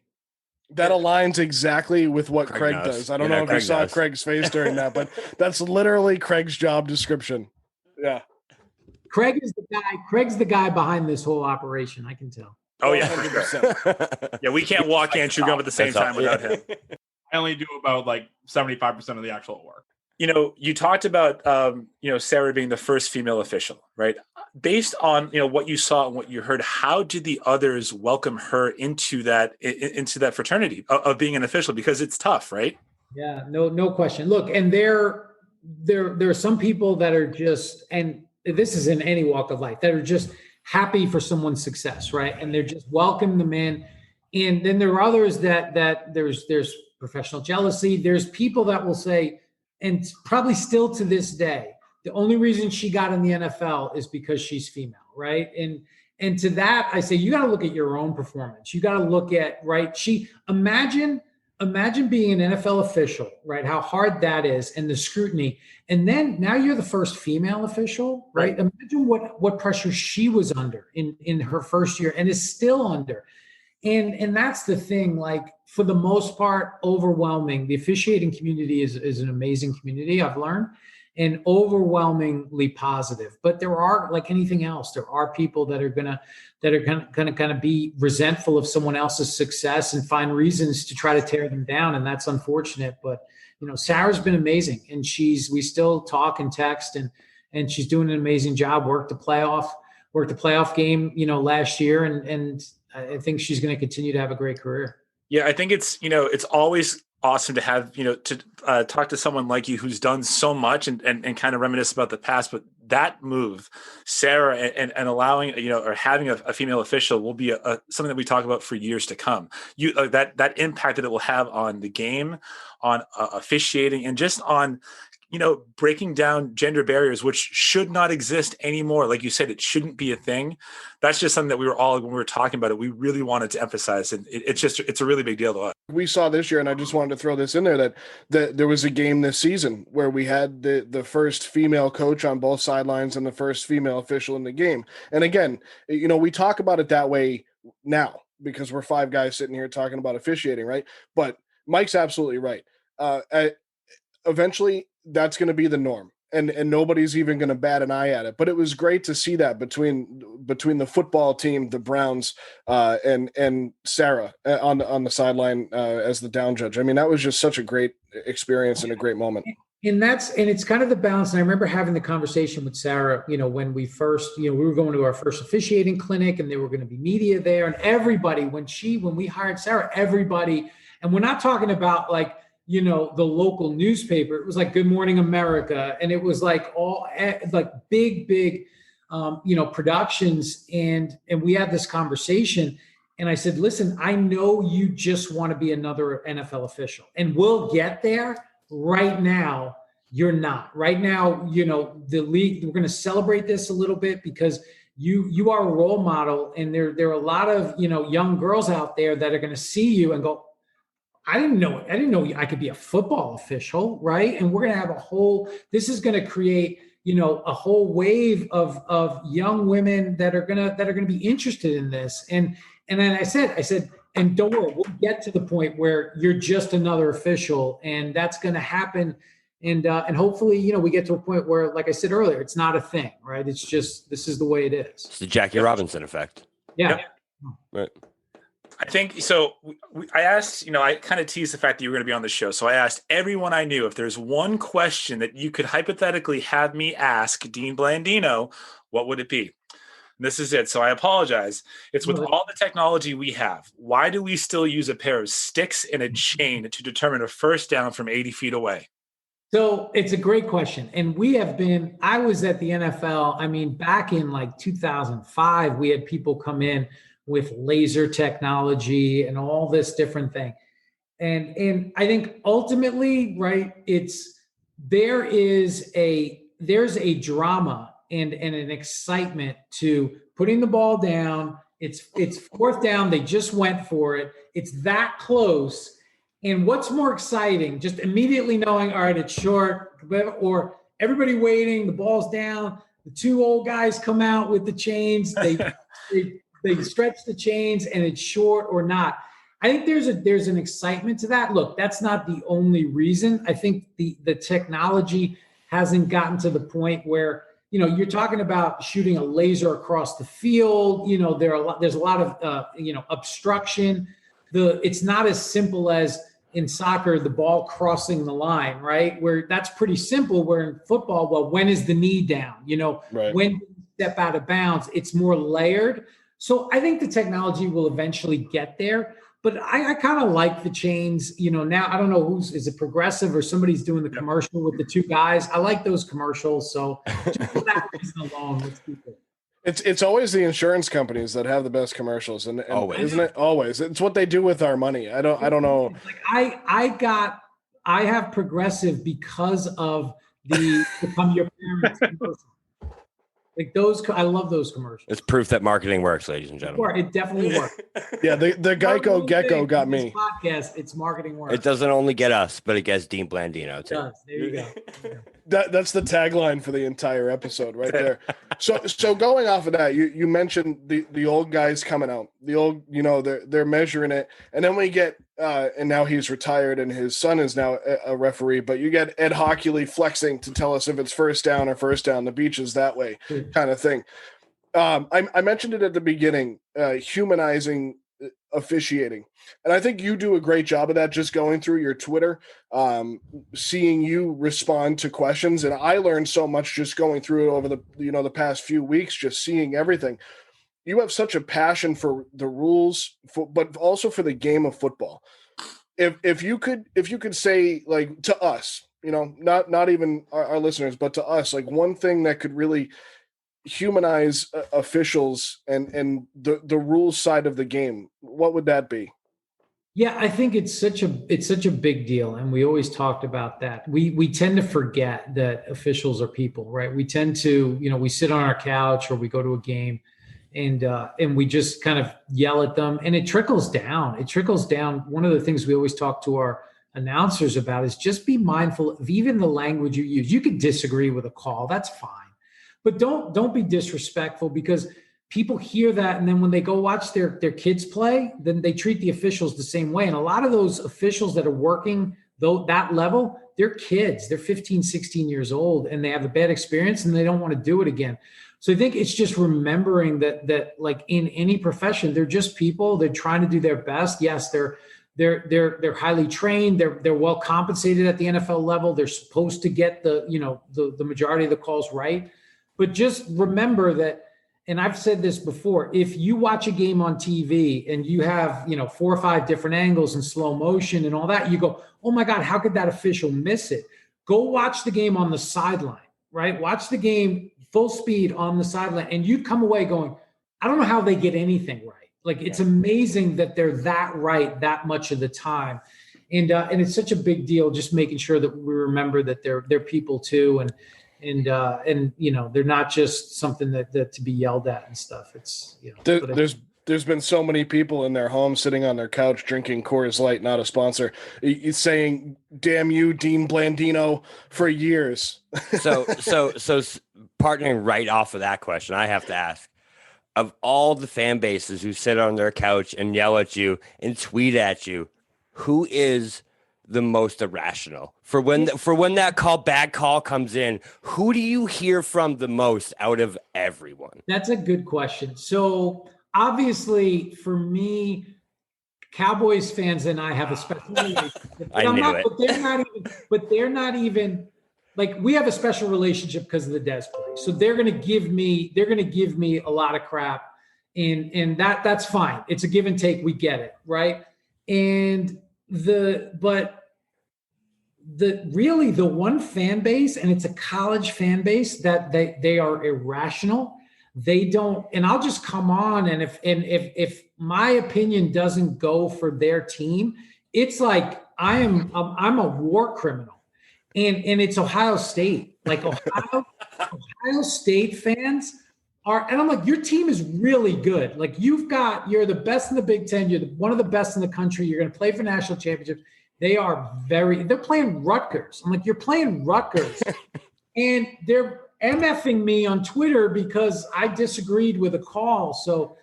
That aligns exactly with what Craig does. I don't know if you saw Craig's face during that, but that's literally Craig's job description. Yeah. Craig's the guy behind this whole operation. I can tell. Oh yeah, for sure. Yeah, we can't walk and chew gum at the same time without him. I only do about 75% of the actual work. You talked about Sarah being the first female official, right? Based on what you saw and what you heard, how did the others welcome her into that fraternity of being an official? Because it's tough, right? Yeah, no question. Look, and there are some people that are just, and this is in any walk of life, that are just happy for someone's success, right? And they're just welcome them in. And then there are others that there's professional jealousy. There's people that will say, and probably still to this day, the only reason she got in the NFL is because she's female, right? And to that, I say, you got to look at your own performance. You got to look at, right? Imagine being an NFL official, right? How hard that is, and the scrutiny. And then now you're the first female official, right? Imagine what pressure she was under in her first year and is still under. And that's the thing, for the most part, overwhelming. The officiating community is an amazing community, I've learned, and overwhelmingly positive. But there are, like anything else, there are people that are gonna kind of be resentful of someone else's success and find reasons to try to tear them down. And that's unfortunate. But Sarah's been amazing, and we still talk and text, and she's doing an amazing job. Worked the playoff game, last year, and I think she's going to continue to have a great career. Yeah, I think it's always awesome to have, to talk to someone like you who's done so much and kind of reminisce about the past. But that move, Sarah, and allowing, or having a female official will be something that we talk about for years to come. That impact that it will have on the game, on officiating, and just on breaking down gender barriers, which should not exist anymore. Like you said, it shouldn't be a thing. That's just something that when we were talking about it, we really wanted to emphasize. And it's a really big deal to us. We saw this year, and I just wanted to throw this in there, that there was a game this season where we had the first female coach on both sidelines and the first female official in the game. And again, we talk about it that way now because we're five guys sitting here talking about officiating, right? But Mike's absolutely right. Eventually, that's going to be the norm, and nobody's even going to bat an eye at it. But it was great to see that between the football team, the Browns, and Sarah on the sideline as the down judge. I mean, that was just such a great experience and a great moment. And it's kind of the balance. And I remember having the conversation with Sarah, when we first, we were going to our first officiating clinic, and there were going to be media there, and everybody, when we hired Sarah, everybody, and we're not talking about like, the local newspaper. It was like Good Morning America. And it was like all like big, productions. And we had this conversation, and I said, listen, I know you just want to be another NFL official, and we'll get there. Right now, you're not. Right now, the league, we're going to celebrate this a little bit because you are a role model. And there are a lot of, young girls out there that are going to see you and go, I didn't know I could be a football official, right? And we're going to have this is going to create, a whole wave of young women that are going to be interested in this. And then I said, and don't worry, we'll get to the point where you're just another official, and that's going to happen. And hopefully, we get to a point where, like I said earlier, it's not a thing, right? It's just, this is the way it is. It's the Jackie Robinson effect. Yeah. Yep. Right. I think so. I asked, I kind of teased the fact that you were going to be on the show. So I asked everyone I knew if there's one question that you could hypothetically have me ask Dean Blandino, what would it be? And this is it. So I apologize. It's with all the technology we have, why do we still use a pair of sticks and a chain to determine a first down from 80 feet away? So it's a great question. And I was at the NFL, back in like 2005, we had people come in with laser technology and all this different thing. And I think ultimately, right, there's a drama and an excitement to putting the ball down. It's fourth down. They just went for it. It's that close. And what's more exciting, just immediately knowing, all right, it's short, or everybody waiting, the ball's down, the two old guys come out with the chains, they stretch the chains, and it's short or not. I think there's an excitement to that. Look, that's not the only reason. I think the technology hasn't gotten to the point where, you're talking about shooting a laser across the field. There's a lot of obstruction. It's not as simple as in soccer, the ball crossing the line, right? Where that's pretty simple. Where in football, well, when is the knee down? Right. When do you step out of bounds? It's more layered. So I think the technology will eventually get there, but I kind of like the chains, now I don't know is it Progressive or somebody's doing the commercial with the two guys. I like those commercials. So just for that reason alone, let's keep it. It's always the insurance companies that have the best commercials, and always. Isn't it? Always. It's what they do with our money. I don't know. Like I have Progressive because of the Become Your Parents commercial. Like those, I love those commercials. It's proof that marketing works, ladies and gentlemen. It definitely works. Yeah, the Geico Gecko got me. Podcast, it's marketing works. It doesn't only get us, but it gets Dean Blandino too. It does. There you go. That's the tagline for the entire episode right there. So going off of that, you mentioned the old guys coming out. The old, they're measuring it, and then we get and now he's retired and his son is now a referee, but you get Ed Hockley flexing to tell us if it's first down or first down. The beach is that way kind of thing. I mentioned it at the beginning, humanizing officiating. And I think you do a great job of that, just going through your Twitter, seeing you respond to questions. And I learned so much just going through it over the past few weeks, just seeing everything. You have such a passion for the rules, but also for the game of football. If you could say, like, to us, not even our listeners, but to us, like one thing that could really humanize officials and the rules side of the game, what would that be? Yeah, I think it's such a big deal, and we always talked about that. We tend to forget that officials are people, right? We tend to, we sit on our couch or we go to a game, and we just kind of yell at them, and it trickles down. It trickles down. One of the things we always talk to our announcers about is just be mindful of even the language you use. You could disagree with a call, that's fine, but don't be disrespectful, because people hear that, and then when they go watch their kids play, then they treat the officials the same way. And a lot of those officials that are working that level, they're kids. They're 15, 16 years old, and they have a bad experience and they don't want to do it again. So I think it's just remembering that like in any profession, they're just people. They're trying to do their best. Yes, they're highly trained. They're well compensated at the NFL level. They're supposed to get the majority of the calls right. But just remember that, and I've said this before, if you watch a game on TV and you have, 4 or 5 different angles and slow motion and all that, you go, oh my God, how could that official miss it? Go watch the game on the sideline, right? Watch the game full speed on the sideline, and you'd come away going, I don't know how they get anything right. Like, it's amazing that they're that right that much of the time. And it's such a big deal, just making sure that we remember that they're people too. And they're not just something that to be yelled at and stuff. It's, there's been so many people in their home sitting on their couch drinking Coors Light, not a sponsor, saying "damn you, Dean Blandino" for years. So partnering right off of that question, I have to ask, of all the fan bases who sit on their couch and yell at you and tweet at you, who is the most irrational? For when that bad call comes in, who do you hear from the most out of everyone? That's a good question. So obviously for me, Cowboys fans and I have a special relationship. But they're not even like, we have a special relationship because of the Dez play. So they're going to give me a lot of crap, and that's fine. It's a give and take. We get it. Right. And the one fan base, and it's a college fan base, that they are irrational. They don't, and I'll just come on, and if my opinion doesn't go for their team, it's like I'm a war criminal. And it's Ohio State. Like, Ohio State fans are, and I'm like, your team is really good. Like, you're the best in the Big Ten. You're one of the best in the country. You're going to play for national championships. They're playing Rutgers. I'm like, you're playing Rutgers. And they're MFing me on Twitter because I disagreed with a call. So,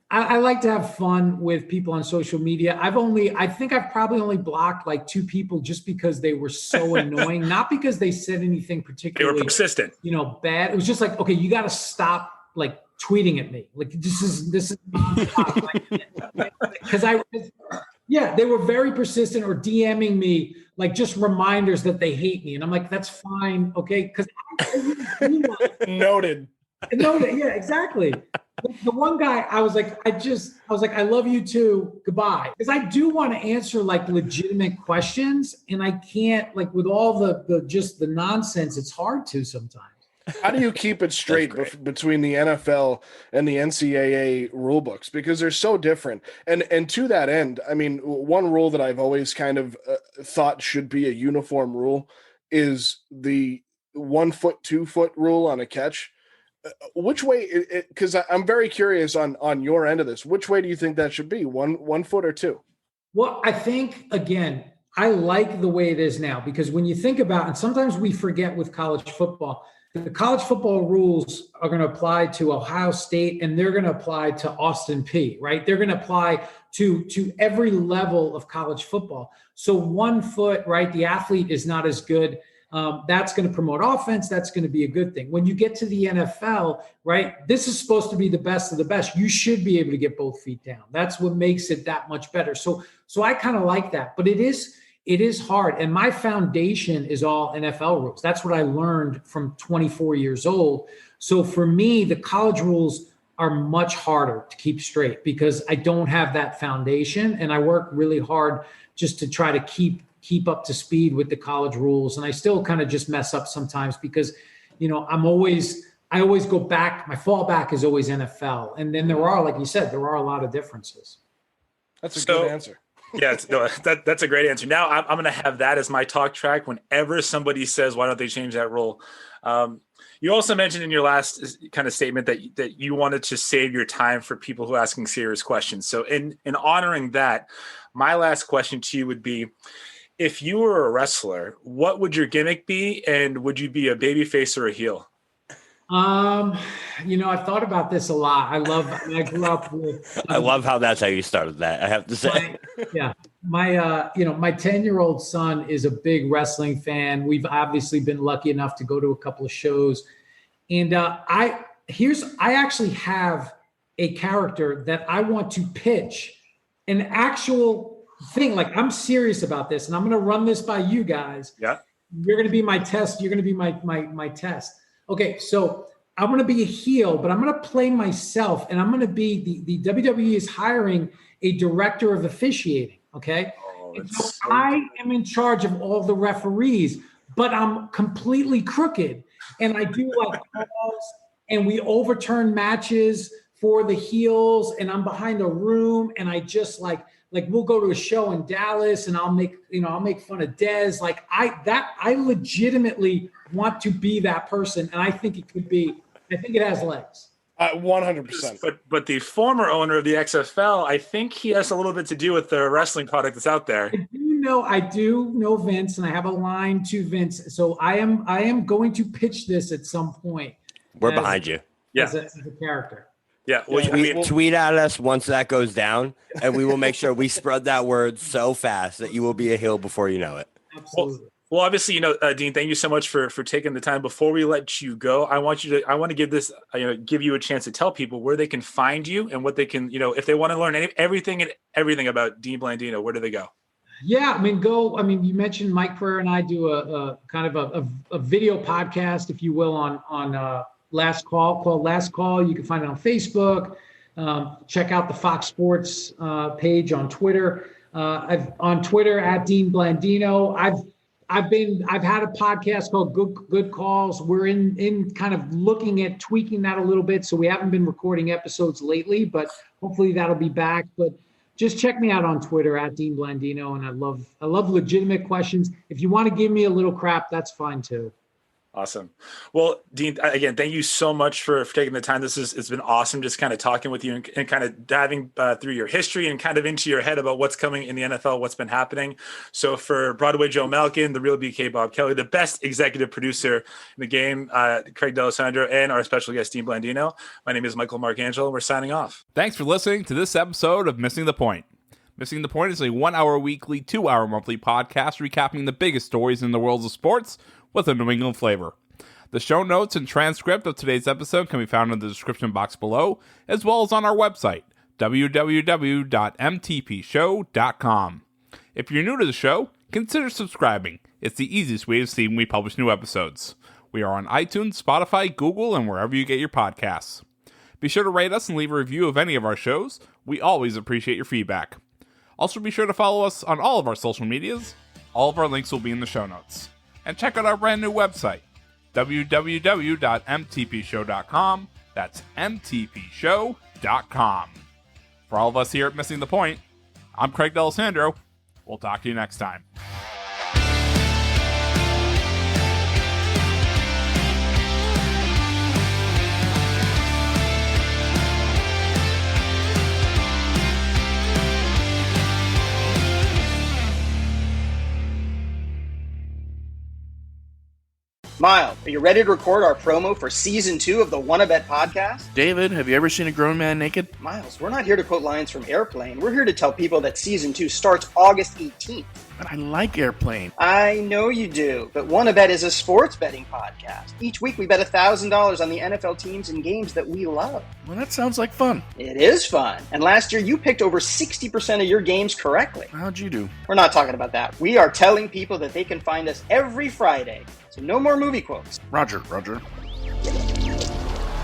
I like to have fun with people on social media. I think I've probably only blocked like 2 people just because they were so annoying, not because they said anything particularly. They were persistent. Bad. It was just like, okay, you got to stop like tweeting at me. Like, this is because they were very persistent, or DMing me like just reminders that they hate me, and I'm like, that's fine, okay, because Noted. Yeah, exactly. The one guy, I was like, I love you too. Goodbye. Because I do want to answer like legitimate questions, and I can't, like, with all the nonsense, it's hard to sometimes. How do you keep it straight between the NFL and the NCAA rule books? Because they're so different. And to that end, I mean, one rule that I've always kind of thought should be a uniform rule is the 1 foot, 2 foot rule on a catch. Which way? Because I'm very curious on your end of this. Which way do you think that should be? 1 foot or 2? Well, I think, again, I like the way it is now, because when you think about, and sometimes we forget with college football, the college football rules are going to apply to Ohio State, and they're going to apply to Austin Peay, right? They're going to apply to every level of college football. So 1 foot, right? The athlete is not as good. That's going to promote offense. That's going to be a good thing. When you get to the NFL, right, this is supposed to be the best of the best. You should be able to get both feet down. That's what makes it that much better. So I kind of like that, but it is hard. And my foundation is all NFL rules. That's what I learned from 24 years old. So for me, the college rules are much harder to keep straight because I don't have that foundation, and I work really hard just to try to keep up to speed with the college rules. And I still kind of just mess up sometimes because, I always go back. My fallback is always NFL. And then there are, like you said, there are a lot of differences. That's a good answer. Yeah, that's a great answer. Now I'm going to have that as my talk track whenever somebody says, why don't they change that rule? You also mentioned in your last kind of statement that you wanted to save your time for people who are asking serious questions. So in honoring that, my last question to you would be, if you were a wrestler, what would your gimmick be? And would you be a babyface or a heel? I've thought about this a lot. I grew up with. I love how that's how you started that. I have to say. My 10-year-old son is a big wrestling fan. We've obviously been lucky enough to go to a couple of shows, and I actually have a character that I want to pitch, an actual thing. Like, I'm serious about this, and I'm going to run this by you guys. Yeah, you're going to be my test. You're going to be my test. Okay, so I'm going to be a heel, but I'm going to play myself, and I'm going to be the WWE is hiring a director of officiating. Okay, so I am in charge of all the referees, but I'm completely crooked, and I do like calls, and we overturn matches for the heels, and I'm behind a room, and I just like we'll go to a show in Dallas, and I'll make fun of Dez. Like I legitimately want to be that person, and I think it has legs. 100%. But the former owner of the XFL, I think he has a little bit to do with the wrestling product that's out there. I do know Vince, and I have a line to Vince. So I am going to pitch this at some point. We're behind you. As a character. Yeah. Well, tweet at us once that goes down, and we will make sure we spread that word so fast that you will be a heel before you know it. Absolutely. Well, obviously, Dean, thank you so much for taking the time. Before we let you go, I want to give you a chance to tell people where they can find you and what they can, if they want to learn everything about Dean Blandino, where do they go? Yeah, you mentioned Mike Pereira and I do a kind of a video podcast, if you will, on Last Call, called Last Call. You can find it on Facebook. Check out the Fox Sports page on Twitter. On Twitter at Dean Blandino. I've had a podcast called Good Calls. We're in kind of looking at tweaking that a little bit. So we haven't been recording episodes lately, but hopefully that'll be back. But just check me out on Twitter at Dean Blandino. And I love legitimate questions. If you want to give me a little crap, that's fine too. Awesome. Well, Dean, again, thank you so much for taking the time. It's been awesome just kind of talking with you and kind of diving through your history and kind of into your head about what's coming in the NFL, what's been happening. So for Broadway Joe Malkin, the real BK Bob Kelly, the best executive producer in the game, Craig D'Alessandro, and our special guest, Dean Blandino, my name is Michael Marcangelo, and we're signing off. Thanks for listening to this episode of Missing the Point. Missing the Point is a 1-hour weekly, 2-hour monthly podcast recapping the biggest stories in the world of sports with a New England flavor. The show notes and transcript of today's episode can be found in the description box below, as well as on our website, www.mtpshow.com. If you're new to the show, consider subscribing. It's the easiest way of seeing when we publish new episodes. We are on iTunes, Spotify, Google, and wherever you get your podcasts. Be sure to rate us and leave a review of any of our shows. We always appreciate your feedback. Also, be sure to follow us on all of our social medias. All of our links will be in the show notes. And check out our brand new website, www.mtpshow.com. That's mtpshow.com. For all of us here at Missing the Point, I'm Craig D'Alessandro. We'll talk to you next time. Miles, are you ready to record our promo for Season 2 of the Wanna Bet podcast? David, have you ever seen a grown man naked? Miles, we're not here to quote lines from Airplane. We're here to tell people that Season 2 starts August 18th. But I like Airplane. I know you do, but Wanna Bet is a sports betting podcast. Each week we bet $1,000 on the NFL teams and games that we love. Well, that sounds like fun. It is fun. And last year you picked over 60% of your games correctly. How'd you do? We're not talking about that. We are telling people that they can find us every Friday. So no more movie quotes. Roger.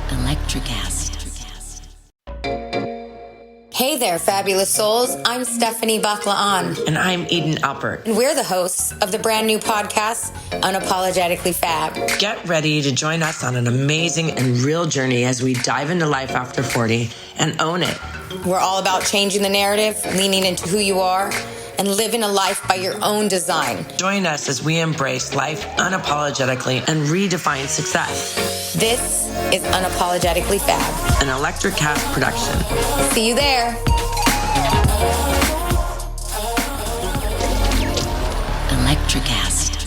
Electricast. Hey Hey there, fabulous souls. I'm Stephanie Baklaan. And I'm Eden Alpert. And we're the hosts of the brand new podcast, Unapologetically Fab. Get ready to join us on an amazing and real journey as we dive into life after 40 and own it. We're all about changing the narrative, leaning into who you are, and living a life by your own design. Join us as we embrace life unapologetically and redefine success. This is Unapologetically Fab, an Electric Cat production. See you there. Electricast.